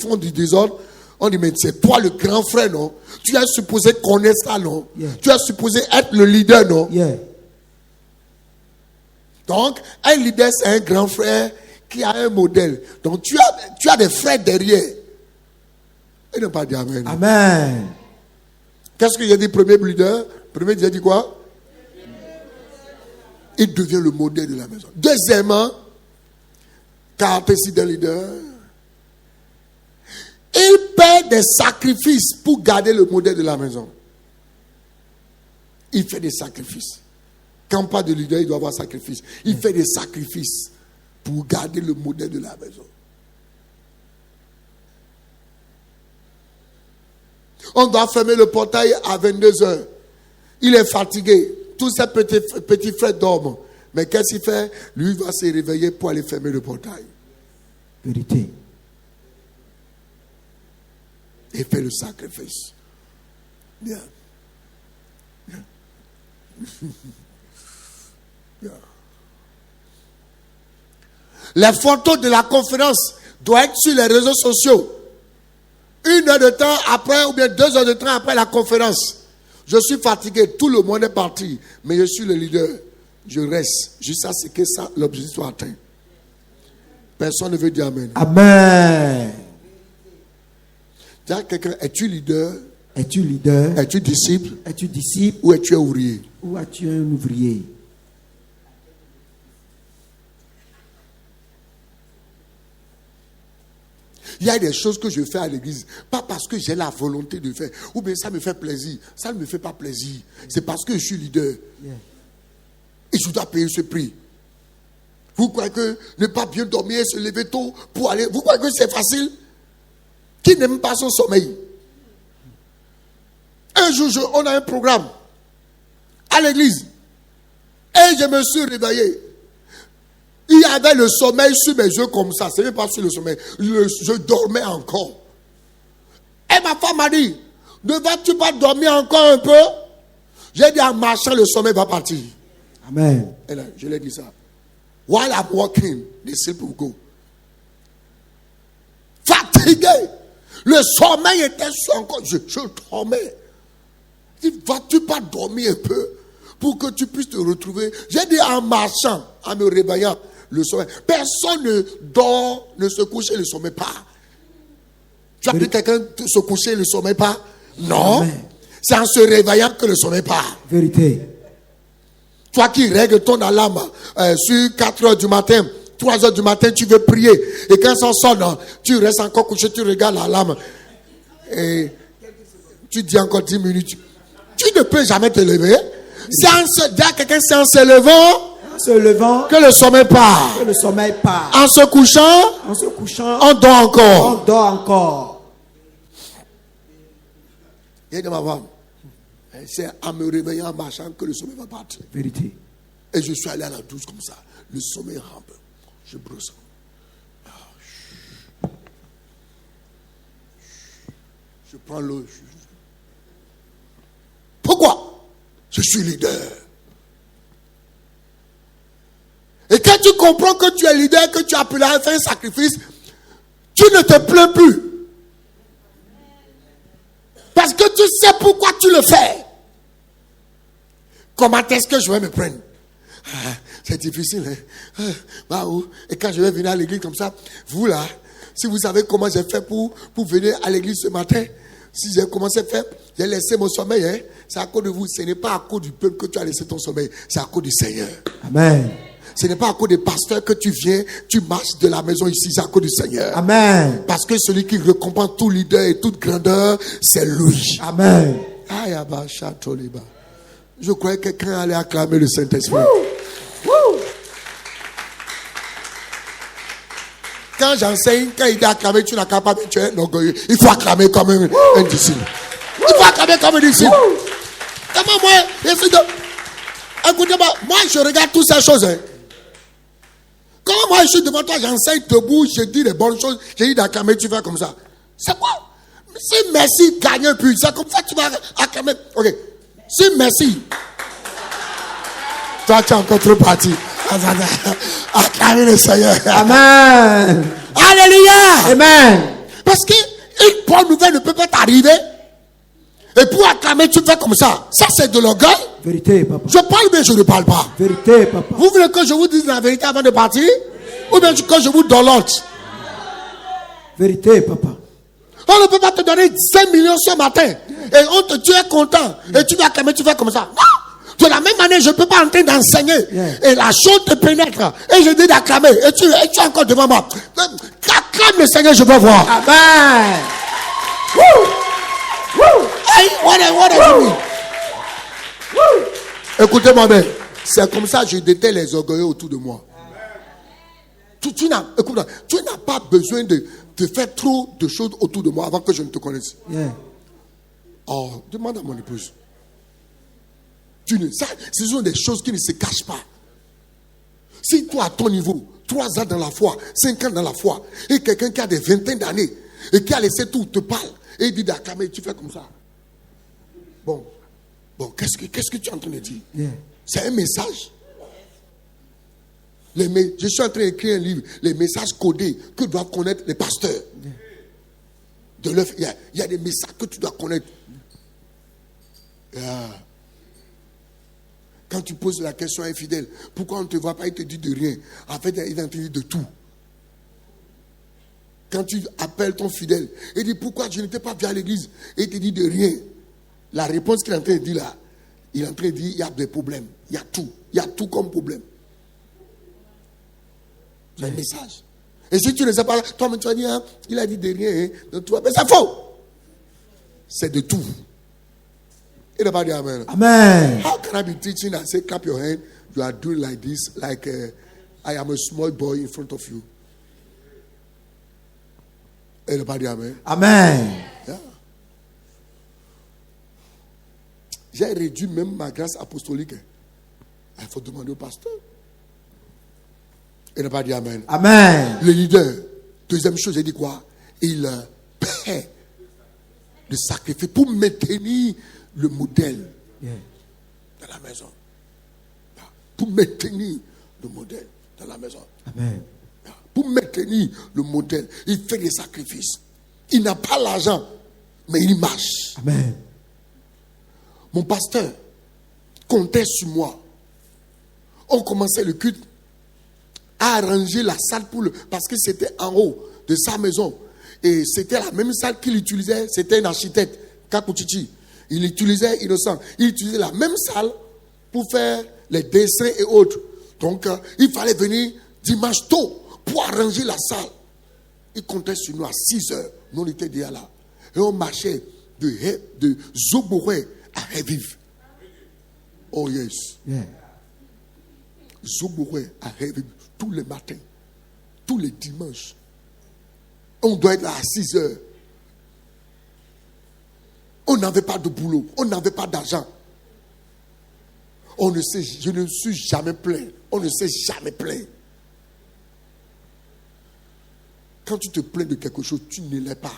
font du désordre, on dit, mais c'est toi le grand frère, non? Tu es supposé connaître ça, non? Yeah. Tu es supposé être le leader, non? Yeah. Donc, un leader, c'est un grand frère qui a un modèle. Donc, tu as des frères derrière. Et ne pas dire amen. Amen. Qu'est-ce que j'ai dit, premier leader? Premier, j'ai dit quoi? Il devient le modèle de la maison. Deuxièmement, caractéristique d'un leader, il paie des sacrifices pour garder le modèle de la maison. Il fait des sacrifices. Quand pas de leader, il doit avoir sacrifice. Il fait des sacrifices pour garder le modèle de la maison. On doit fermer le portail à 22h. Il est fatigué. Tous ses petits frères dorment. Mais qu'est-ce qu'il fait? Lui va se réveiller pour aller fermer le portail. Vérité. Et fait le sacrifice. Bien. Bien. Bien. Les photos de la conférence doivent être sur les réseaux sociaux. 1 heure de temps après ou bien 2 heures de temps après la conférence. Je suis fatigué, tout le monde est parti, mais je suis le leader. Je reste jusqu'à ce que l'objectif soit atteint. Personne ne veut dire amen. Amen. Dis à quelqu'un, es-tu leader? Es-tu leader? Es-tu disciple? Es-tu disciple? Ou es-tu ouvrier? Ou es-tu un ouvrier? Il y a des choses que je fais à l'église, pas parce que j'ai la volonté de faire, ou bien ça me fait plaisir. Ça ne me fait pas plaisir. C'est parce que je suis leader. Yeah. Et je dois payer ce prix. Vous croyez que ne pas bien dormir et se lever tôt pour aller... Vous croyez que c'est facile? Qui n'aime pas son sommeil? Un jour, on a un programme à l'église. Et je me suis réveillé. Il y avait le sommeil sur mes yeux comme ça. Ce n'est pas sur le sommeil. Je dormais encore. Et ma femme m'a dit, ne vas-tu pas dormir encore un peu? J'ai dit, en marchant, le sommeil va partir. Amen. Et là, je lui ai dit ça. While I'm walking, the sleep will go. Fatigué. Le sommeil était encore. Je dormais. Il dit, vas-tu pas dormir un peu pour que tu puisses te retrouver? J'ai dit, en marchant, en me réveillant, le sommeil. Personne ne dort, ne se couche et ne sommeille pas. Tu as vu quelqu'un se coucher et ne sommeille pas? Non. Amen. C'est en se réveillant que le sommeil part. Vérité. Toi qui règles ton alarme sur 4 heures du matin, 3 heures du matin, tu veux prier. Et quand ça sonne, tu restes encore couché, tu regardes l'alarme. Et tu dis encore 10 minutes. Tu ne peux jamais te lever. Dis à quelqu'un, c'est en se levant, que le sommeil part. Que le sommeil part. En se couchant, on dort encore. On dort encore. Et de ma femme, c'est en me réveillant, en marchant, que le sommeil va partir. Vérité. Et je suis allé à la douche comme ça. Le sommeil rampe. Je brosse. Je prends l'eau. Pourquoi? Je suis leader. Et quand tu comprends que tu es leader, que tu as appelé à faire un sacrifice, tu ne te plains plus. Parce que tu sais pourquoi tu le fais. Comment est-ce que je vais me prendre? C'est difficile. Hein? Et quand je vais venir à l'église comme ça, vous là, si vous savez comment j'ai fait pour venir à l'église ce matin, Si j'ai commencé à faire, j'ai laissé mon sommeil. Hein, c'est à cause de vous. Ce n'est pas à cause du peuple que tu as laissé ton sommeil. C'est à cause du Seigneur. Amen. Ce n'est pas à cause des pasteurs que tu viens, tu marches de la maison ici. C'est à cause du Seigneur. Amen. Parce que celui qui récompense tout leader et toute grandeur, c'est lui. Amen. Je croyais que quelqu'un allait acclamer le Saint-Esprit. Quand j'enseigne, quand il dit acclamer, tu n'as qu'à pas, tu es orgueilleux. Il faut acclamer comme un disciple. Il faut acclamer comme un disciple. Comment moi, écoutez-moi, moi je regarde toutes ces choses. Hein. Comment moi je suis devant toi, j'enseigne debout, je dis les bonnes choses, j'ai dit d'acclamer, tu fais comme ça. C'est quoi? Si merci gagne un but, c'est comme ça que tu vas acclamer. Ok. Si merci. Toi, tu es encore trop parti. Acclamer le Seigneur. Amen. Alléluia. Amen. Parce qu'une bonne nouvelle ne peut pas t'arriver. Et pour acclamer, tu fais comme ça. Ça, c'est de l'orgueil. Vérité, papa. Je parle, mais je ne parle pas. Vérité, papa. Vous voulez que je vous dise la vérité avant de partir? Ou bien que je vous donne l'autre? Vérité, papa. On ne peut pas te donner 5 millions ce matin. Et tu es content. Et tu vas acclamer, tu fais comme ça. Non! De la même manière, je ne peux pas entrer d'enseigner. Yeah. Et la chose te pénètre. Et je dis d'acclamer. Et tu es encore devant moi. Acclame le Seigneur, je veux voir. Amen. Hey, what does it mean? Écoutez-moi bien. C'est comme ça que je déteste les orgueilleux autour de moi. Tu n'as pas besoin de faire trop de choses autour de moi avant que je ne te connaisse. Yeah. Oh, demande à mon épouse. Ce sont des choses qui ne se cachent pas. Si toi, à ton niveau, 3 ans dans la foi, 5 ans dans la foi, et quelqu'un qui a des vingtaines d'années, et qui a laissé tout, te parle, et dit d'acclamer, tu fais comme ça. Bon, qu'est-ce que tu es en train de dire? Yeah. C'est un message. Je suis en train d'écrire un livre, les messages codés que doivent connaître les pasteurs. Yeah. Il y a des messages que tu dois connaître. Yeah. Quand tu poses la question à un fidèle, pourquoi on ne te voit pas, il te dit de rien. En fait, il va te dire de tout. Quand tu appelles ton fidèle, il dit pourquoi je n'étais pas venu à l'église, et il te dit de rien. La réponse qu'il est en train de dire là, il est en train de dire il y a des problèmes. Il y a tout comme problème. C'est un message. Et si tu ne sais pas, toi-même tu vas dire, hein, il a dit de rien, hein, mais c'est faux. C'est de tout. Everybody, amen. Amen. How can I be teaching and say, clap your hand? You are doing like this, like I am a small boy in front of you. Everybody, amen. Amen. Yeah. J'ai réduit même ma grâce apostolique. Il faut demander au pasteur. Everybody, amen. Amen. Le leader, deuxième chose, il dit quoi? Il paie le sacrifice pour maintenir le modèle dans la maison. Pour maintenir le modèle dans la maison. Amen. Pour maintenir le modèle, il fait des sacrifices. Il n'a pas l'argent, mais il marche. Amen. Mon pasteur comptait sur moi. On commençait le culte à arranger la salle parce que c'était en haut de sa maison. Et c'était la même salle qu'il utilisait. C'était un architecte, Kakutichi. Il utilisait Innocent. Il utilisait la même salle pour faire les dessins et autres. Donc, il fallait venir dimanche tôt pour arranger la salle. Il comptait sur nous à 6 heures. Nous, on était déjà là. Et on marchait de Zoboré à Heviv. Oh yes. Yeah. Zoboré à Heviv tous les matins. Tous les dimanches. On doit être là à 6 heures. On n'avait pas de boulot. On n'avait pas d'argent. Je ne suis jamais plaint. On ne s'est jamais plaint. Quand tu te plains de quelque chose, tu ne l'es pas.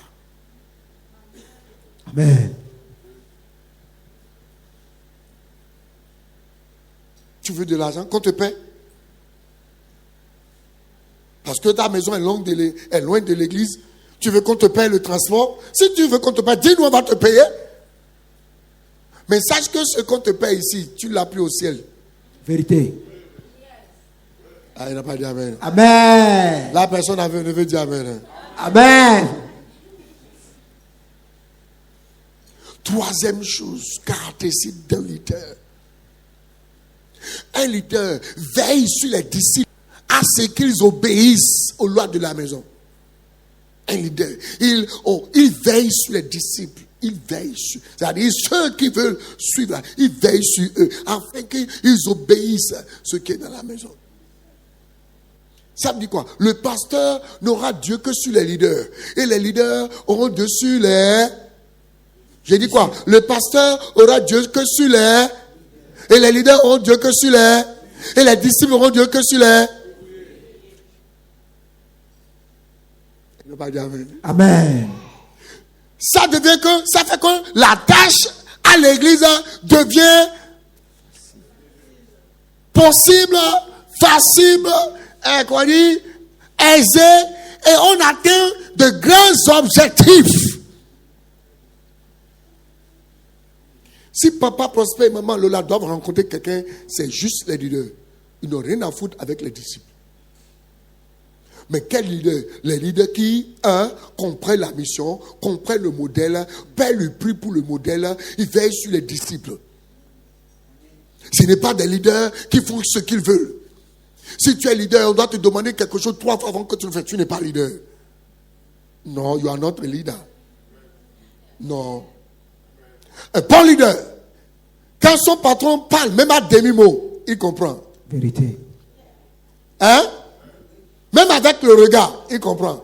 Amen. Tu veux de l'argent qu'on te paie? Parce que ta maison est loin de l'église. Tu veux qu'on te paye le transport? Si tu veux qu'on te paye, dis-nous, on va te payer. Mais sache que ce qu'on te paye ici, tu l'as pris au ciel. Vérité. Ah, il n'a pas dit amen. Amen. La personne ne veut dire amen. Amen. Troisième chose, caractéristique d'un leader. Un leader veille sur les disciples à ce qu'ils obéissent aux lois de la maison. Un leader, il veille sur les disciples. Il veille sur, c'est-à-dire ceux qui veulent suivre, il veille sur eux afin qu'ils obéissent ce qui est dans la maison. Ça veut dire quoi? Le pasteur n'aura Dieu que sur les leaders. Et les leaders auront Dieu sur les... J'ai dit quoi? Le pasteur aura Dieu que sur les... Et les leaders auront Dieu que sur les... Et les disciples auront Dieu que sur les... Il ne va pas dire amen. Amen. Ça fait que la tâche à l'église devient possible, facile, aisée, et on atteint de grands objectifs. Si papa Prosper et maman Lola doivent rencontrer quelqu'un, c'est juste les leaders. Ils n'ont rien à foutre avec les disciples. Mais quel leader? Les leaders qui, comprennent la mission, comprennent le modèle, paient le prix pour le modèle, ils veillent sur les disciples. Ce n'est pas des leaders qui font ce qu'ils veulent. Si tu es leader, on doit te demander quelque chose 3 fois avant que tu le fasses. Tu n'es pas leader. Non, you are not a leader. Non. Un bon leader, quand son patron parle, même à demi-mot, il comprend. Vérité. Hein? Même avec le regard, il comprend.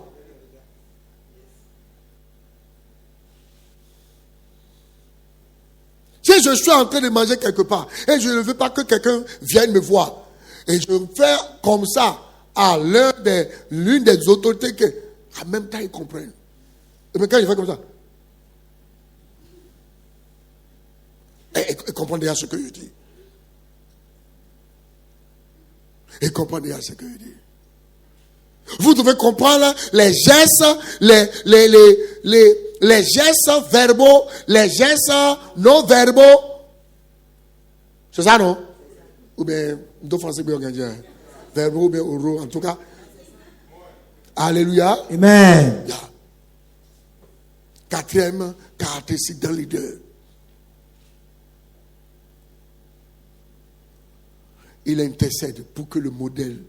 Si je suis en train de manger quelque part et je ne veux pas que quelqu'un vienne me voir et je fais comme ça à l'une des autorités que, en même temps, ils comprennent. Mais quand je fais comme ça, ils comprennent déjà ce que je dis. Ils comprennent déjà ce que je dis. Vous devez comprendre les gestes, les gestes verbaux, les gestes non verbaux. C'est ça, non? Ou bien, deux français bien organisés. Verbaux ou bien oraux, en tout cas. Alléluia. Amen. Yeah. Quatrième caractéristique d'un leader. Il intercède pour que le modèle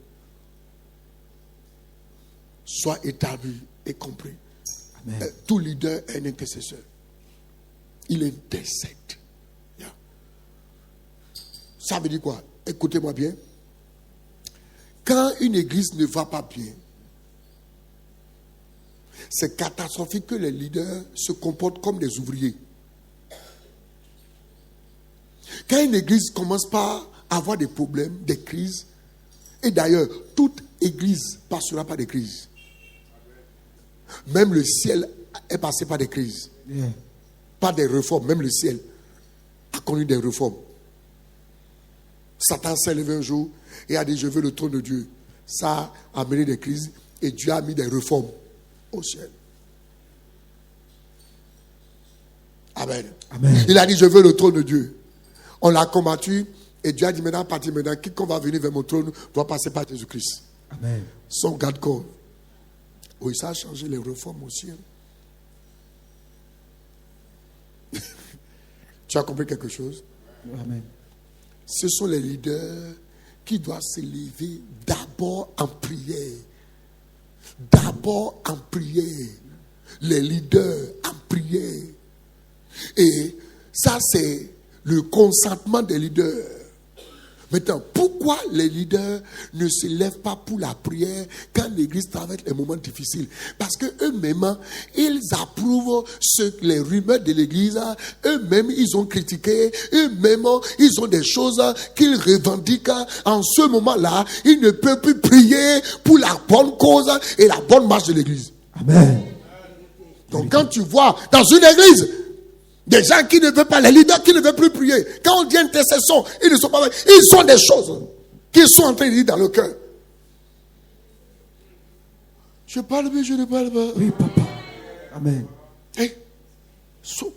soit établi et compris. Amen. Tout leader est un intercesseur. Il intercède. Yeah. Ça veut dire quoi? Écoutez-moi bien. Quand une église ne va pas bien, c'est catastrophique que les leaders se comportent comme des ouvriers. Quand une église commence par avoir des problèmes, des crises, et d'ailleurs, toute église passera par des crises. Même le ciel est passé par des crises. Yeah. Pas des réformes. Même le ciel a connu des réformes. Satan s'est levé un jour et a dit: je veux le trône de Dieu. Ça a amené des crises et Dieu a mis des réformes au ciel. Amen. Amen. Il a dit: je veux le trône de Dieu. On l'a combattu et Dieu a dit: maintenant, à partir de maintenant, quiconque va venir vers mon trône doit passer par Jésus-Christ. Amen. Son garde-corps. Oui, ça a changé les réformes aussi. Tu as compris quelque chose? Amen. Ce sont les leaders qui doivent se lever d'abord en prière. D'abord en prière. Les leaders en prière. Et ça, c'est le consentement des leaders. Maintenant, pourquoi les leaders ne se lèvent pas pour la prière quand l'église traverse les moments difficiles? Parce que eux-mêmes, ils approuvent les rumeurs de l'église. Eux-mêmes, ils ont critiqué. Eux-mêmes, ils ont des choses qu'ils revendiquent. En ce moment-là, ils ne peuvent plus prier pour la bonne cause et la bonne marche de l'église. Amen. Donc, quand tu vois dans une église des gens qui ne veulent pas, les leaders qui ne veulent plus prier, quand on dit intercession, ils ne sont pas, ils ont des choses qu'ils sont en train de dire dans le cœur. Je parle, mais je ne parle pas. Oui, papa. Amen. Ils sont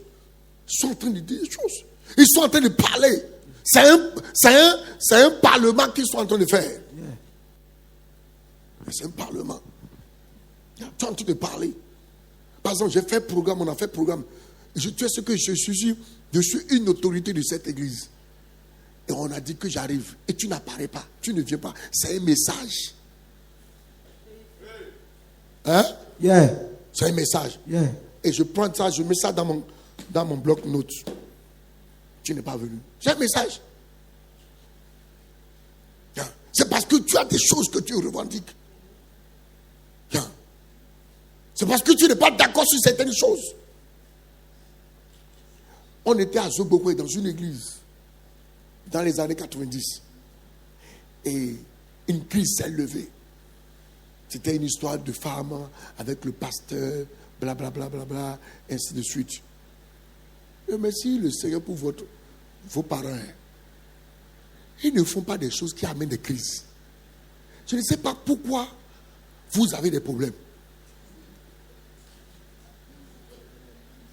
en train de dire des choses. Ils sont en train de parler. C'est un parlement qu'ils sont en train de faire. Yeah. C'est un parlement. Tu es en train de parler. Par exemple, j'ai fait programme, on a fait programme. Tu sais ce que je suis une autorité de cette église. Et on a dit que j'arrive. Et tu n'apparais pas. Tu ne viens pas. C'est un message. Hein? Yeah. C'est un message. Yeah. Et je prends ça, je mets ça dans mon bloc-notes. Tu n'es pas venu. C'est un message. C'est parce que tu as des choses que tu revendiques. C'est parce que tu n'es pas d'accord sur certaines choses. On était à Zobokwe dans une église dans les années 90. Et une crise s'est levée. C'était une histoire de femme avec le pasteur, blablabla, bla, bla, bla, ainsi de suite. Et merci le Seigneur pour vos parents. Ils ne font pas des choses qui amènent des crises. Je ne sais pas pourquoi vous avez des problèmes.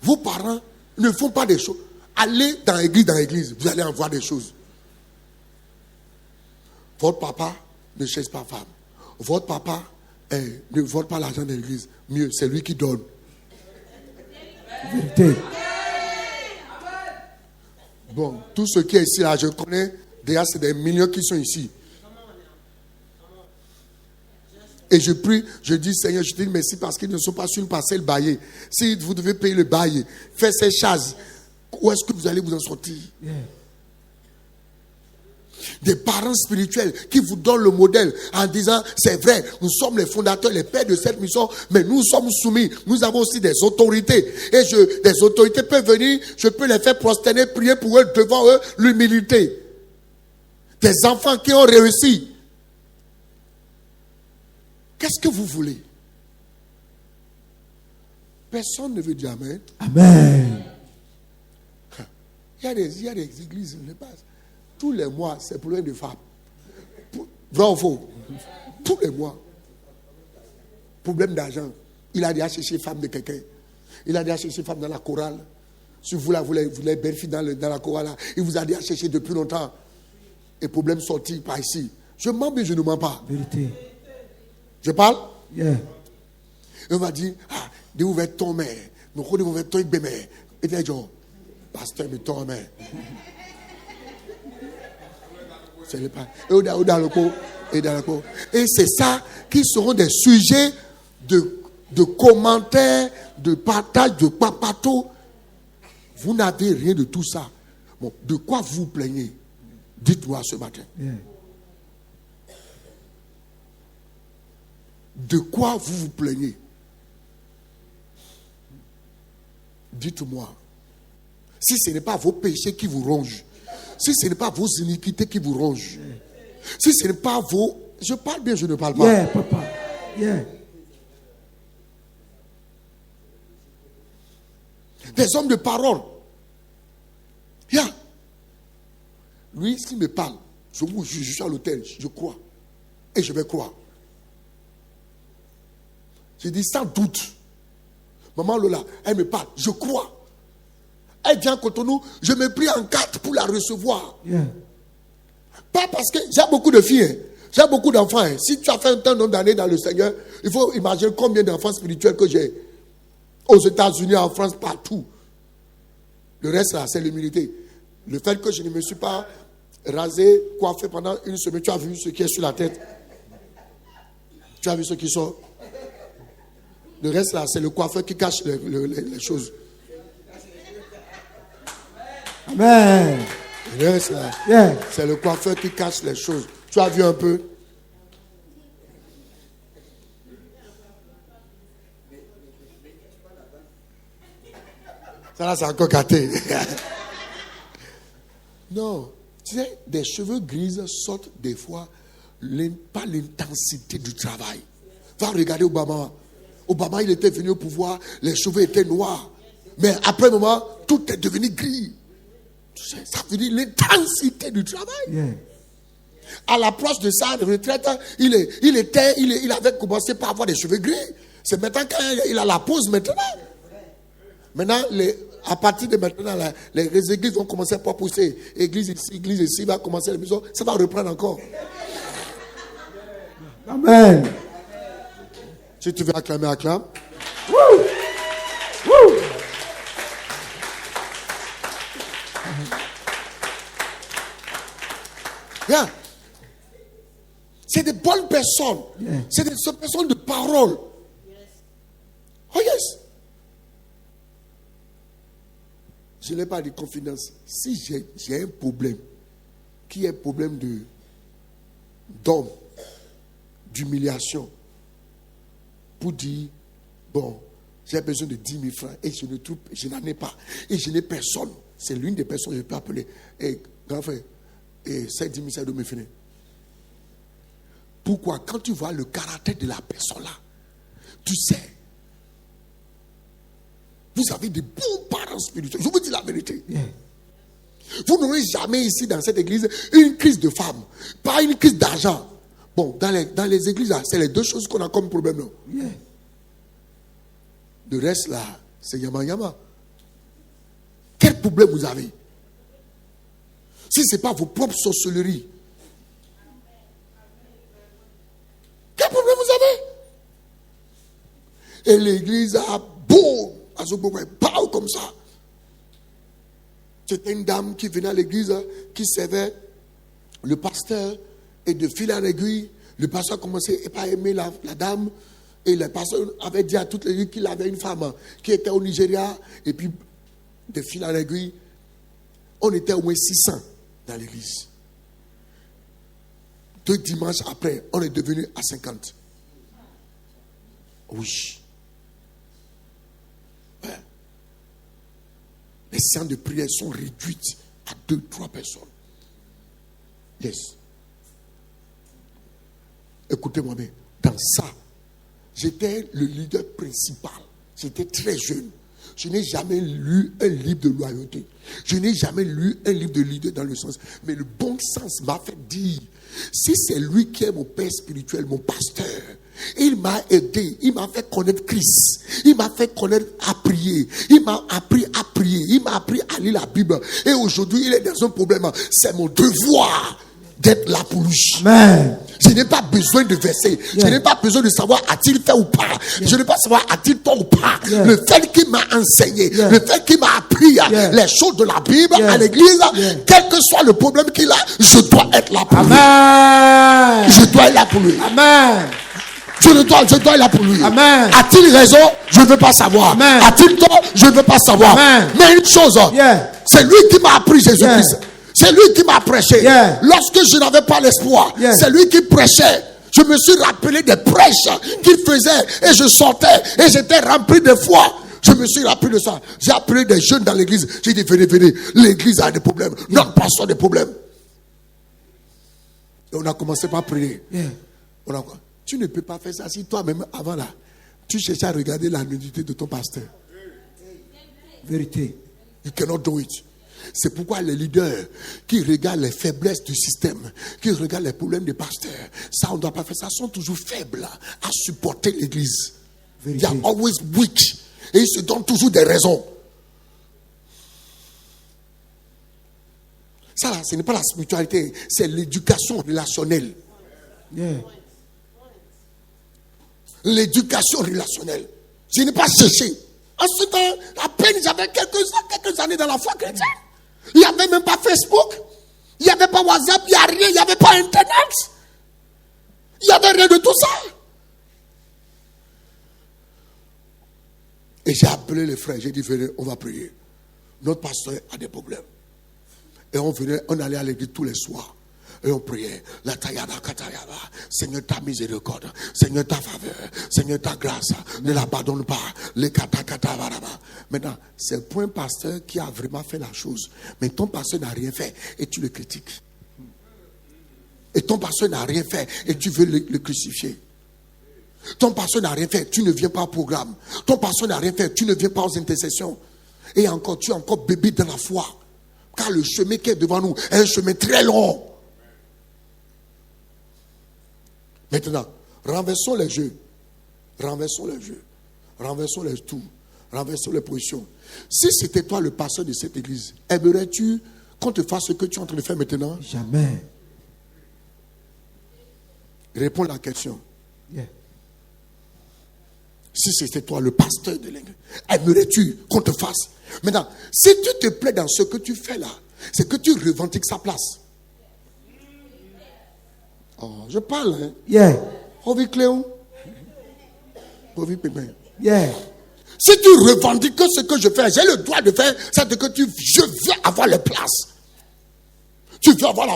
Vos parents ne font pas des choses. Allez dans l'église, vous allez en voir des choses. Votre papa ne cherche pas femme. Votre papa ne vole pas l'argent de l'église. Mieux, c'est lui qui donne. Vérité. Bon, tout ce qui est ici, là, je connais. Déjà, c'est des millions qui sont ici. Et je prie, je dis, Seigneur, je te dis merci parce qu'ils ne sont pas sur une parcelle baillée. Si vous devez payer le bail, faire ces choses, où est-ce que vous allez vous en sortir? Yeah. Des parents spirituels qui vous donnent le modèle en disant, c'est vrai, nous sommes les fondateurs, les pères de cette mission, mais nous sommes soumis. Nous avons aussi des autorités. Et des autorités peuvent venir, je peux les faire prosterner, prier pour eux, devant eux, l'humilité. Des enfants qui ont réussi. Qu'est-ce que vous voulez? Personne ne veut dire Amen. Amen. Il y a des églises, je passe. Tous les mois, c'est problème de femmes. Vrai ou faux? Tous les mois. Problème d'argent. Il a déjà cherché femme de quelqu'un. Il a déjà cherché femme dans la chorale. Si vous voulez belle fille dans la chorale, il vous a déjà cherché depuis longtemps. Et problème sorti par ici. Je mens, mais je ne mens pas. Vérité. Je parle? Yeah. Et on va dire, de vous être ton mère. Nous connaissons vous être ton mère. Et tu dis, pasteur, mais ton mère. C'est le pas. Et c'est ça qui seront des sujets de commentaires, de partage, de papato. Vous n'avez rien de tout ça. Bon, de quoi vous plaignez? Dites-moi ce matin. Yeah. De quoi vous vous plaignez? Dites-moi. Si ce n'est pas vos péchés qui vous rongent, si ce n'est pas vos iniquités qui vous rongent, si ce n'est pas vos... Je parle bien, je ne parle pas. Yeah, papa. Yeah. Des hommes de parole. Yeah. Lui, s'il me parle, je suis à l'hôtel, je crois. Et je vais croire. Je dis sans doute. Maman Lola, elle me parle, je crois. Elle vient à Cotonou, je me prie en quatre pour la recevoir. Yeah. Pas parce que j'ai beaucoup de filles, hein. J'ai beaucoup d'enfants. Hein. Si tu as fait un temps nombre d'années dans le Seigneur, il faut imaginer combien d'enfants spirituels que j'ai. Aux États-Unis, en France, partout. Le reste là, c'est l'humilité. Le fait que je ne me suis pas rasé, coiffé pendant une semaine, tu as vu ce qui est sur la tête. Tu as vu ce qui sort. Le reste là, c'est le coiffeur qui cache les choses. Amen. Le reste là, Yeah. c'est le coiffeur qui cache les choses. Tu as vu un peu? Ça là, c'est encore gâté. Non. Tu sais, des cheveux grises sortent des fois pas l'intensité du travail. Va regarder Obama. Obama, il était venu au pouvoir, les cheveux étaient noirs. Mais après un moment, tout est devenu gris. Tu sais, ça veut dire l'intensité du travail. Yeah. À l'approche de sa retraite, il avait commencé par avoir des cheveux gris. C'est maintenant qu'il a la pause maintenant. Maintenant, à partir de maintenant, les églises vont commencer à pas pousser. Église ici, va commencer la maison. Ça va reprendre encore. Amen. Si tu veux acclamer, acclame. Woo. Woo. Yeah. C'est des bonnes personnes. Yeah. C'est des personnes de parole. Oh yes. Je n'ai pas de confidence. Si j'ai un problème, qui est un problème d'homme, d'humiliation, pour dire, bon, j'ai besoin de 10 000 francs et je n'en ai pas. Et je n'ai personne. C'est l'une des personnes que je peux appeler. Et grand frère, et c'est 10 000, ça doit me finir. Pourquoi? Quand tu vois le caractère de la personne là, tu sais. Vous avez des bons parents spirituels. Je vous dis la vérité. Yeah. Vous n'aurez jamais ici dans cette église une crise de femmes, pas une crise d'argent. Bon, dans les églises là, c'est les deux choses qu'on a comme problème là. Yeah. Le reste là, c'est yama yama. Quel problème vous avez? Si ce n'est pas vos propres sorcelleries, quel problème vous avez? Et l'église a beau, parle comme ça. C'était une dame qui venait à l'église, qui servait le pasteur, et de fil en aiguille, le pasteur commençait à pas aimer la dame, et le pasteur avait dit à toute l'église qu'il avait une femme qui était au Nigeria, et puis de fil en aiguille, on était au moins 600 dans l'église. 2 dimanches après, on est devenu à 50. Oui. Ouais. Les séances de prière sont réduites à 2-3 personnes. Yes. Écoutez-moi bien. Dans ça, j'étais le leader principal. J'étais très jeune. Je n'ai jamais lu un livre de loyauté. Je n'ai jamais lu un livre de leader dans le sens. Mais le bon sens m'a fait dire, si c'est lui qui est mon père spirituel, mon pasteur, il m'a aidé, il m'a fait connaître Christ, il m'a fait connaître à prier, il m'a appris à prier, il m'a appris à lire la Bible. Et aujourd'hui, il est dans un problème. C'est mon devoir d'être là pour lui. Amen. Je n'ai pas besoin de verser. Yeah. Je n'ai pas besoin de savoir a-t-il fait ou pas. Yeah. Je n'ai pas savoir a-t-il tort ou pas. Yeah. Le fait qu'il m'a enseigné, le fait qu'il m'a appris les choses de la Bible à l'église, quel que soit le problème qu'il a, je dois être là pour lui. Je dois être là pour lui. Amen. Je dois être là pour lui. Amen. A-t-il raison? Je ne veux pas savoir. Amen. A-t-il tort? Je ne veux pas savoir. Amen. Mais une chose, c'est lui qui m'a appris Jésus-Christ. C'est lui qui m'a prêché. Yeah. Lorsque je n'avais pas l'espoir, c'est lui qui prêchait. Je me suis rappelé des prêches qu'il faisait et je sortais et j'étais rempli de foi. Je me suis rappelé de ça. J'ai appelé des jeunes dans l'église. J'ai dit, venez. L'église a des problèmes. Notre pasteur a des problèmes. Et on a commencé par prier. Yeah. Tu ne peux pas faire ça si toi-même, avant là, tu cherchais à regarder la nudité de ton pasteur. Vérité. You cannot do it. C'est pourquoi les leaders qui regardent les faiblesses du système, qui regardent les problèmes des pasteurs, ça on ne doit pas faire ça, sont toujours faibles à supporter l'église. They are always weak. Et ils se donnent toujours des raisons. Ça là, ce n'est pas la spiritualité, c'est l'éducation relationnelle. Yeah. L'éducation relationnelle. Je n'ai pas cherché. Ensuite, à peine j'avais quelques années dans la foi chrétienne. Il n'y avait même pas Facebook. Il n'y avait pas WhatsApp. Il n'y a rien. Il n'y avait pas Internet. Il n'y avait rien de tout ça. Et j'ai appelé les frères. J'ai dit, venez, on va prier. Notre pasteur a des problèmes. Et on allait à l'église tous les soirs. Et on priait. La taïada katayaba. Seigneur, ta miséricorde. Seigneur, ta faveur. Seigneur, ta grâce. Ne l'abandonne pas. Les katakatavaraba. Maintenant, c'est le point pasteur qui a vraiment fait la chose. Mais ton pasteur n'a rien fait. Et tu le critiques. Et ton pasteur n'a rien fait. Et tu veux le crucifier. Ton pasteur n'a rien fait. Tu ne viens pas au programme. Ton pasteur n'a rien fait. Tu ne viens pas aux intercessions. Et encore, tu es encore bébé dans la foi. Car le chemin qui est devant nous est un chemin très long. Maintenant, renversons les jeux. Renversons les jeux. Renversons les tours. Renversons les positions. Si c'était toi le pasteur de cette église, aimerais-tu qu'on te fasse ce que tu es en train de faire maintenant? Jamais. Réponds à la question. Yeah. Si c'était toi le pasteur de l'église, aimerais-tu qu'on te fasse? Maintenant, si tu te plais dans ce que tu fais là, c'est que tu revendiques sa place. Oh, je parle, hein. Yeah. Cléon. Pépin. Yeah. Si tu revendiques ce que je fais, j'ai le droit de faire, c'est que je veux avoir les places. Tu veux avoir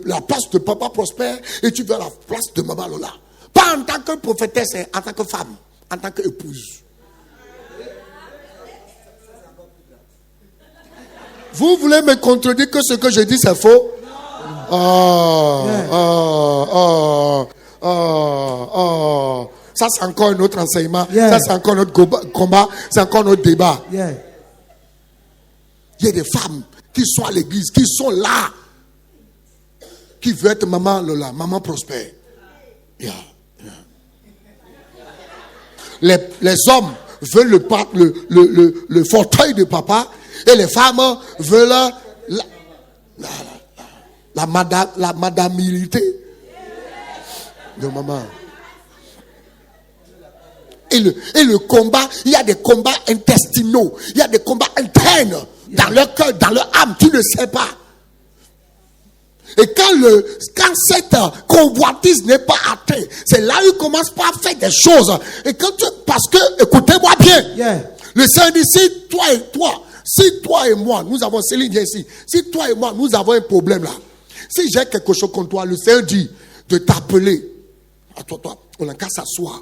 la place de papa Prosper et tu veux la place de maman Lola. Pas en tant que prophétesse, en tant que femme, en tant qu'épouse. Vous voulez me contredire que ce que je dis c'est faux? Ça c'est encore un autre enseignement. Ça c'est encore notre combat. C'est encore notre débat. Il y a des femmes qui sont à l'église, qui sont là, qui veulent être maman Lola, maman Prosper. Les hommes veulent le fauteuil de papa et les femmes veulent la madamilité de maman. Et le combat, il y a des combats intestinaux, il y a des combats internes dans leur cœur, dans leur âme, tu ne sais pas. Et quand cette convoitise n'est pas atteinte, c'est là où il commence pas à faire des choses. Et parce que, écoutez-moi bien, le Seigneur dit, si toi et moi, nous avons, Céline vient ici, si toi et moi, nous avons un problème là, si j'ai quelque chose contre toi, le Seigneur dit de t'appeler. Toi, on n'a qu'à s'asseoir.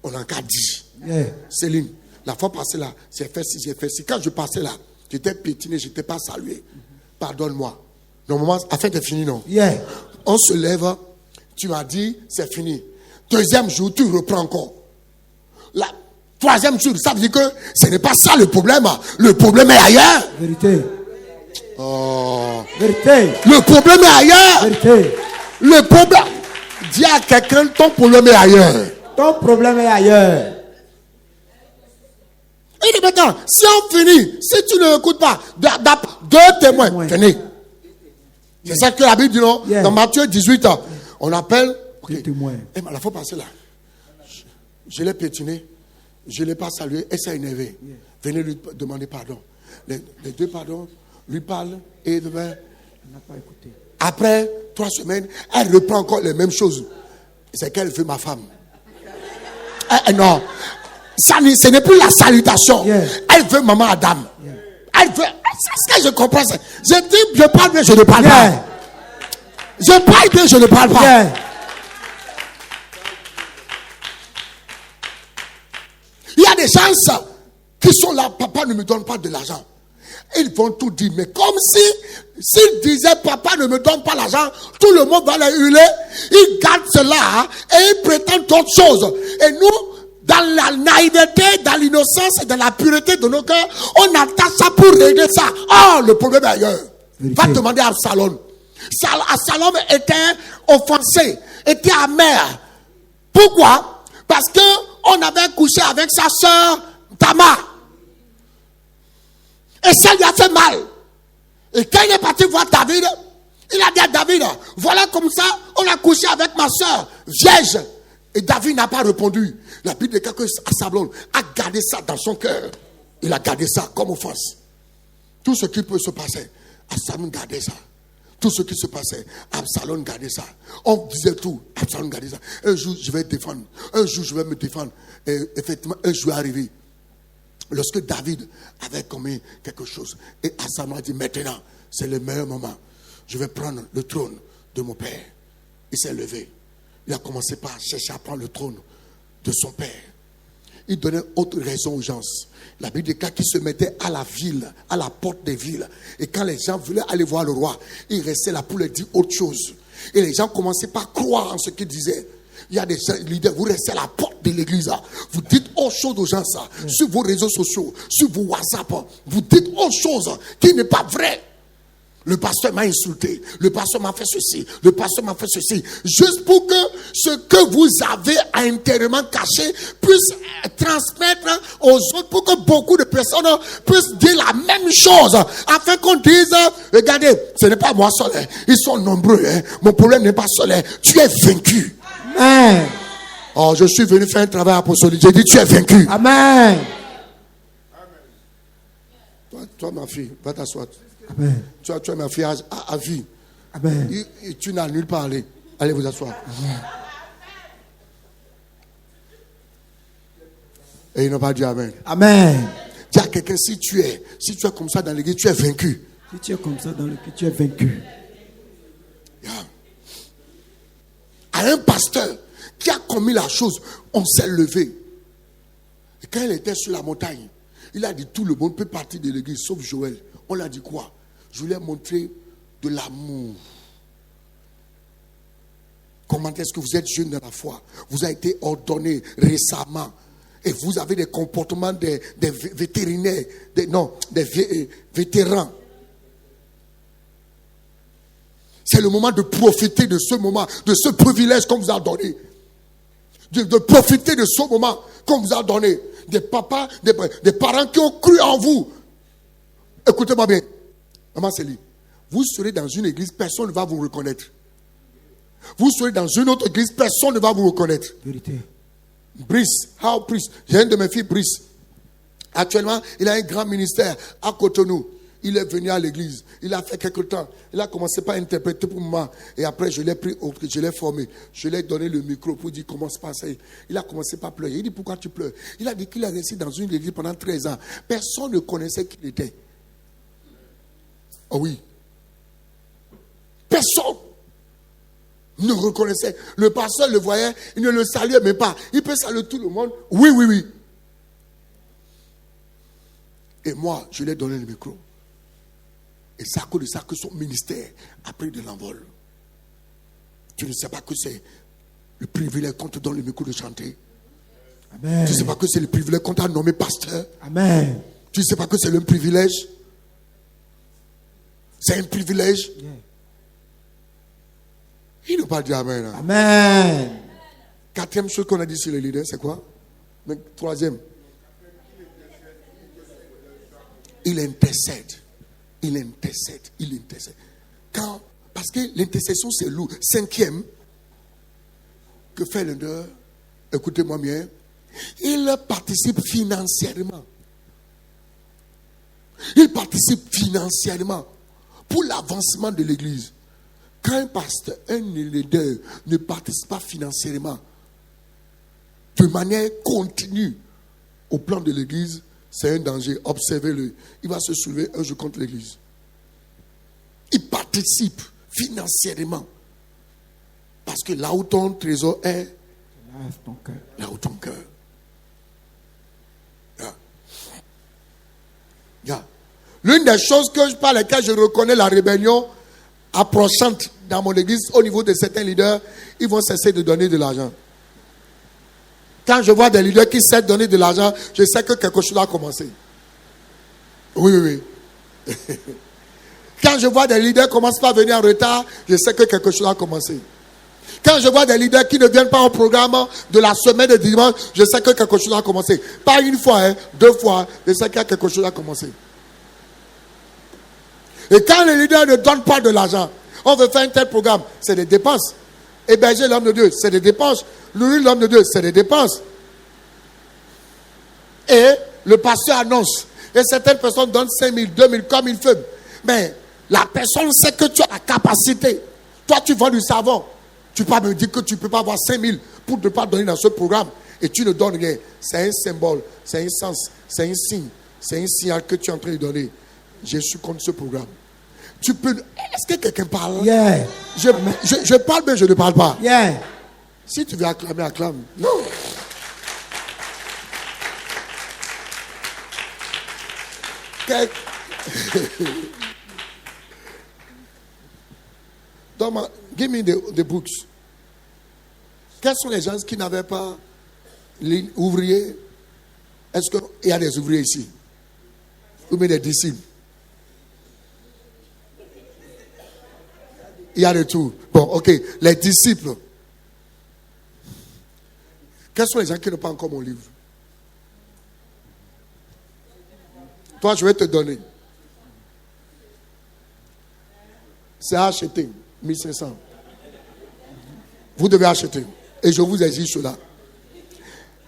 On n'a qu'à dire. Céline, la fois passée là, j'ai fait ci. Quand je passais là, j'étais piétiné, je n'étais pas salué. Pardonne-moi. Normalement, afin de finir, non? On se lève, tu m'as dit, c'est fini. Deuxième jour, tu reprends encore. La troisième jour, ça veut dire que ce n'est pas ça le problème. Le problème est ailleurs. Vérité. Oh. Vérité. Le problème est ailleurs. Vérité. Le problème. Dis à quelqu'un, ton problème est ailleurs. Ton problème est ailleurs. Et maintenant, si on finit, si tu ne écoutes pas, deux témoins, tenez. C'est ça que la Bible dit, non? Dans Matthieu 18, on appelle. Okay. Et la fois passée là, je l'ai piétiné, je ne l'ai pas salué, et ça a énervé. Venez lui demander pardon. Les deux pardons, lui parlent, et demain, n'a pas écouté. Après 3 semaines, elle reprend encore les mêmes choses. C'est qu'elle veut ma femme. Non, ce n'est plus la salutation. Elle veut maman Adam. Elle veut. C'est ce que je comprends. Je dis, je parle bien, je ne parle pas. Je parle bien, je ne parle pas. Il y a des gens qui sont là, papa ne me donne pas de l'argent. Ils vont tout dire, mais comme s'ils disaient papa ne me donne pas l'argent, tout le monde va les hurler. Ils gardent cela et ils prétendent d'autres choses. Et nous, dans la naïveté, dans l'innocence et dans la pureté de nos cœurs, on attache ça pour régler ça. Oh, le problème est ailleurs. Va demander à Absalom. Absalom était offensé, était amer. Pourquoi? Parce que on avait couché avec sa soeur Tamar. Et ça lui a fait mal. Et quand il est parti voir David, il a dit à David, voilà comme ça, on a couché avec ma soeur vierge. Et David n'a pas répondu. La Bible dit que Absalom a gardé ça dans son cœur. Il a gardé ça comme offense. Tout ce qui peut se passer, Absalom gardait ça. Tout ce qui se passait, Absalom gardait ça. On disait tout, Absalom gardait ça. Un jour, je vais défendre. Un jour, je vais me défendre. Et effectivement, un jour est arrivé. Lorsque David avait commis quelque chose, et Absalom a dit, maintenant, c'est le meilleur moment. Je vais prendre le trône de mon père. Il s'est levé. Il a commencé par chercher à prendre le trône de son père. Il donnait autre raison aux gens. La Bible dit qu'il se mettait à la ville, à la porte des villes. Et quand les gens voulaient aller voir le roi, il restait là pour leur dire autre chose. Et les gens commençaient par croire en ce qu'il disait. Il y a des leaders, vous restez à la porte de l'église. Vous dites autre chose aux gens, sur vos réseaux sociaux, sur vos WhatsApp. Vous dites autre chose qui n'est pas vrai. Le pasteur m'a insulté, le pasteur m'a fait ceci, le pasteur m'a fait ceci. Juste pour que ce que vous avez intérieurement caché puisse transmettre aux autres, pour que beaucoup de personnes puissent dire la même chose. Afin qu'on dise, regardez, ce n'est pas moi seul, ils sont nombreux, mon problème n'est pas seul, tu es vaincu. Amen. Oh, je suis venu faire un travail apostolique, j'ai dit tu es vaincu. Amen. Toi ma fille, va t'asseoir. Amen. Tu as ma fille à vie. Amen. Tu n'as nulle part aller. Allez vous asseoir. Amen. Et ils n'ont pas dit Amen. Amen. Dis à quelqu'un, si tu es comme ça dans l'église, tu es vaincu. Si tu es comme ça dans l'église, tu es vaincu. Yeah. À un pasteur qui a commis la chose, on s'est levé. Et quand il était sur la montagne, il a dit tout le monde peut partir de l'église, sauf Joël. On l'a dit quoi? Je lui ai montré de l'amour. Comment est-ce que vous êtes jeune dans la foi? Vous avez été ordonné récemment. Et vous avez des comportements des vétérinaires, des vétérans. C'est le moment de profiter de ce moment, de ce privilège qu'on vous a donné. De profiter de ce moment qu'on vous a donné. Des papas, des parents qui ont cru en vous. Écoutez-moi bien. Maman Célie, vous serez dans une église, personne ne va vous reconnaître. Vous serez dans une autre église, personne ne va vous reconnaître. Vérité. Brice, j'ai un de mes filles, Brice. Actuellement, il a un grand ministère à Cotonou. Il est venu à l'église. Il a fait quelque temps. Il a commencé par interpréter pour moi. Et après, je l'ai pris, je l'ai formé. Je lui ai donné le micro pour dire comment se passer. Il a commencé par pleurer. Il dit pourquoi tu pleures? Il a dit qu'il a resté dans une église pendant 13 ans. Personne ne connaissait qui il était. Oh oui. Personne ne reconnaissait. Le pasteur le voyait, il ne le saluait même pas. Il peut saluer tout le monde. Oui, oui, oui. Et moi, je lui ai donné le micro. Et c'est à cause de ça que son ministère a pris de l'envol. Tu ne sais pas que c'est le privilège qu'on te donne le micro de chanter. Amen. Tu ne sais pas que c'est le privilège qu'on t'a nommé pasteur. Amen. Tu ne sais pas que c'est le privilège. C'est un privilège. Yeah. Il n'a pas dit Amen. Hein. Amen. Quatrième chose qu'on a dit sur les leaders, c'est quoi? Mais troisième. Il intercède. Il intercède. Il intercède. Parce que l'intercession, c'est lourd. Cinquième, que fait le leader? Écoutez-moi bien. Il participe financièrement. Il participe financièrement pour l'avancement de l'église. Quand un pasteur, un leader ne participe pas financièrement de manière continue au plan de l'église, c'est un danger. Observez-le. Il va se soulever un jour contre l'église. Il participe financièrement. Parce que là où ton trésor est, là où ton cœur. Yeah. L'une des choses par lesquelles je reconnais la rébellion approchante dans mon église au niveau de certains leaders, ils vont cesser de donner de l'argent. Quand je vois des leaders qui cessent de donner de l'argent, je sais que quelque chose a commencé. Oui, oui, oui. Quand je vois des leaders qui commencent pas à venir en retard, je sais que quelque chose a commencé. Quand je vois des leaders qui ne viennent pas au programme de la semaine de dimanche, je sais que quelque chose a commencé. Pas une fois, deux fois, je sais que quelque chose a commencé. Et quand les leaders ne donnent pas de l'argent, on veut faire un tel programme, c'est des dépenses. Héberger l'homme de Dieu, c'est des dépenses. Nourrir l'homme de Dieu, c'est des dépenses. Et le pasteur annonce. Et certaines personnes donnent 5 000, 2 000 comme ils veulent. Mais la personne sait que tu as la capacité. Toi, tu vends du savon. Tu peux pas me dire que tu ne peux pas avoir 5 000 pour ne pas donner dans ce programme. Et tu ne donnes rien. C'est un symbole, c'est un sens, c'est un signe. C'est un signal que tu es en train de donner. Je suis contre ce programme. Tu peux. Est-ce que quelqu'un parle? Yeah. Je parle, mais je ne parle pas. Yeah. Si tu veux acclamer, acclame. Non. Give me the books. Quels sont les gens qui n'avaient pas ouvriers? Est-ce qu'il y a des ouvriers ici? Ou bien des disciples? Il y a de tout. Bon, ok. Les disciples. Quels sont les gens qui n'ont pas encore mon livre? Toi, je vais te donner. C'est à acheter. 1500. Vous devez acheter. Et je vous exige cela.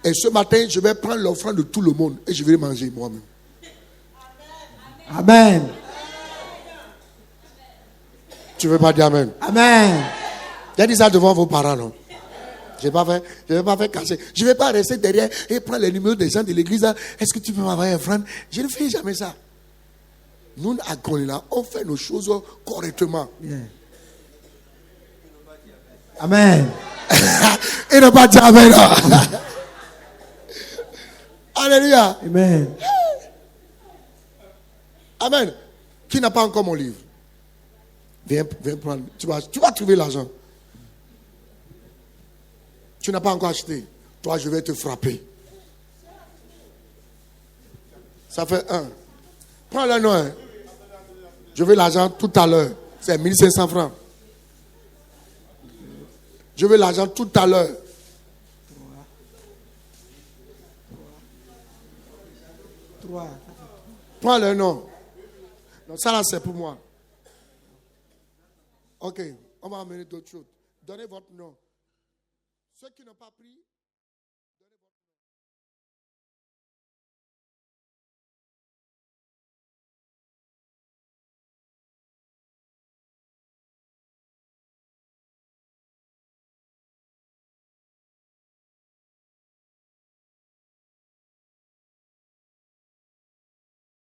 Et ce matin, je vais prendre l'offrande de tout le monde et je vais manger moi-même. Amen. Tu veux pas dire Amen? Amen. J'ai dit ça devant vos parents, non? Je ne vais pas faire cacher. Je ne vais pas rester derrière et prendre les numéros des gens de l'église. Est-ce que tu peux m'envoyer un frère? Je ne fais jamais ça. Nous, à Golila, on fait nos choses correctement. Yeah. Amen. Et ne pas dire amen. Alléluia. Amen. Amen. Qui n'a pas encore mon livre? Viens prendre. Tu vas trouver l'argent. Tu n'as pas encore acheté. Toi, je vais te frapper. Ça fait 1. Prends le nom. Hein. Je veux l'argent tout à l'heure. C'est 1500 francs. Je veux l'argent tout à l'heure. 3. Prends le nom. Donc ça là, c'est pour moi. Ok, on va amener d'autres choses. Donnez votre nom. Ceux qui n'ont pas pris...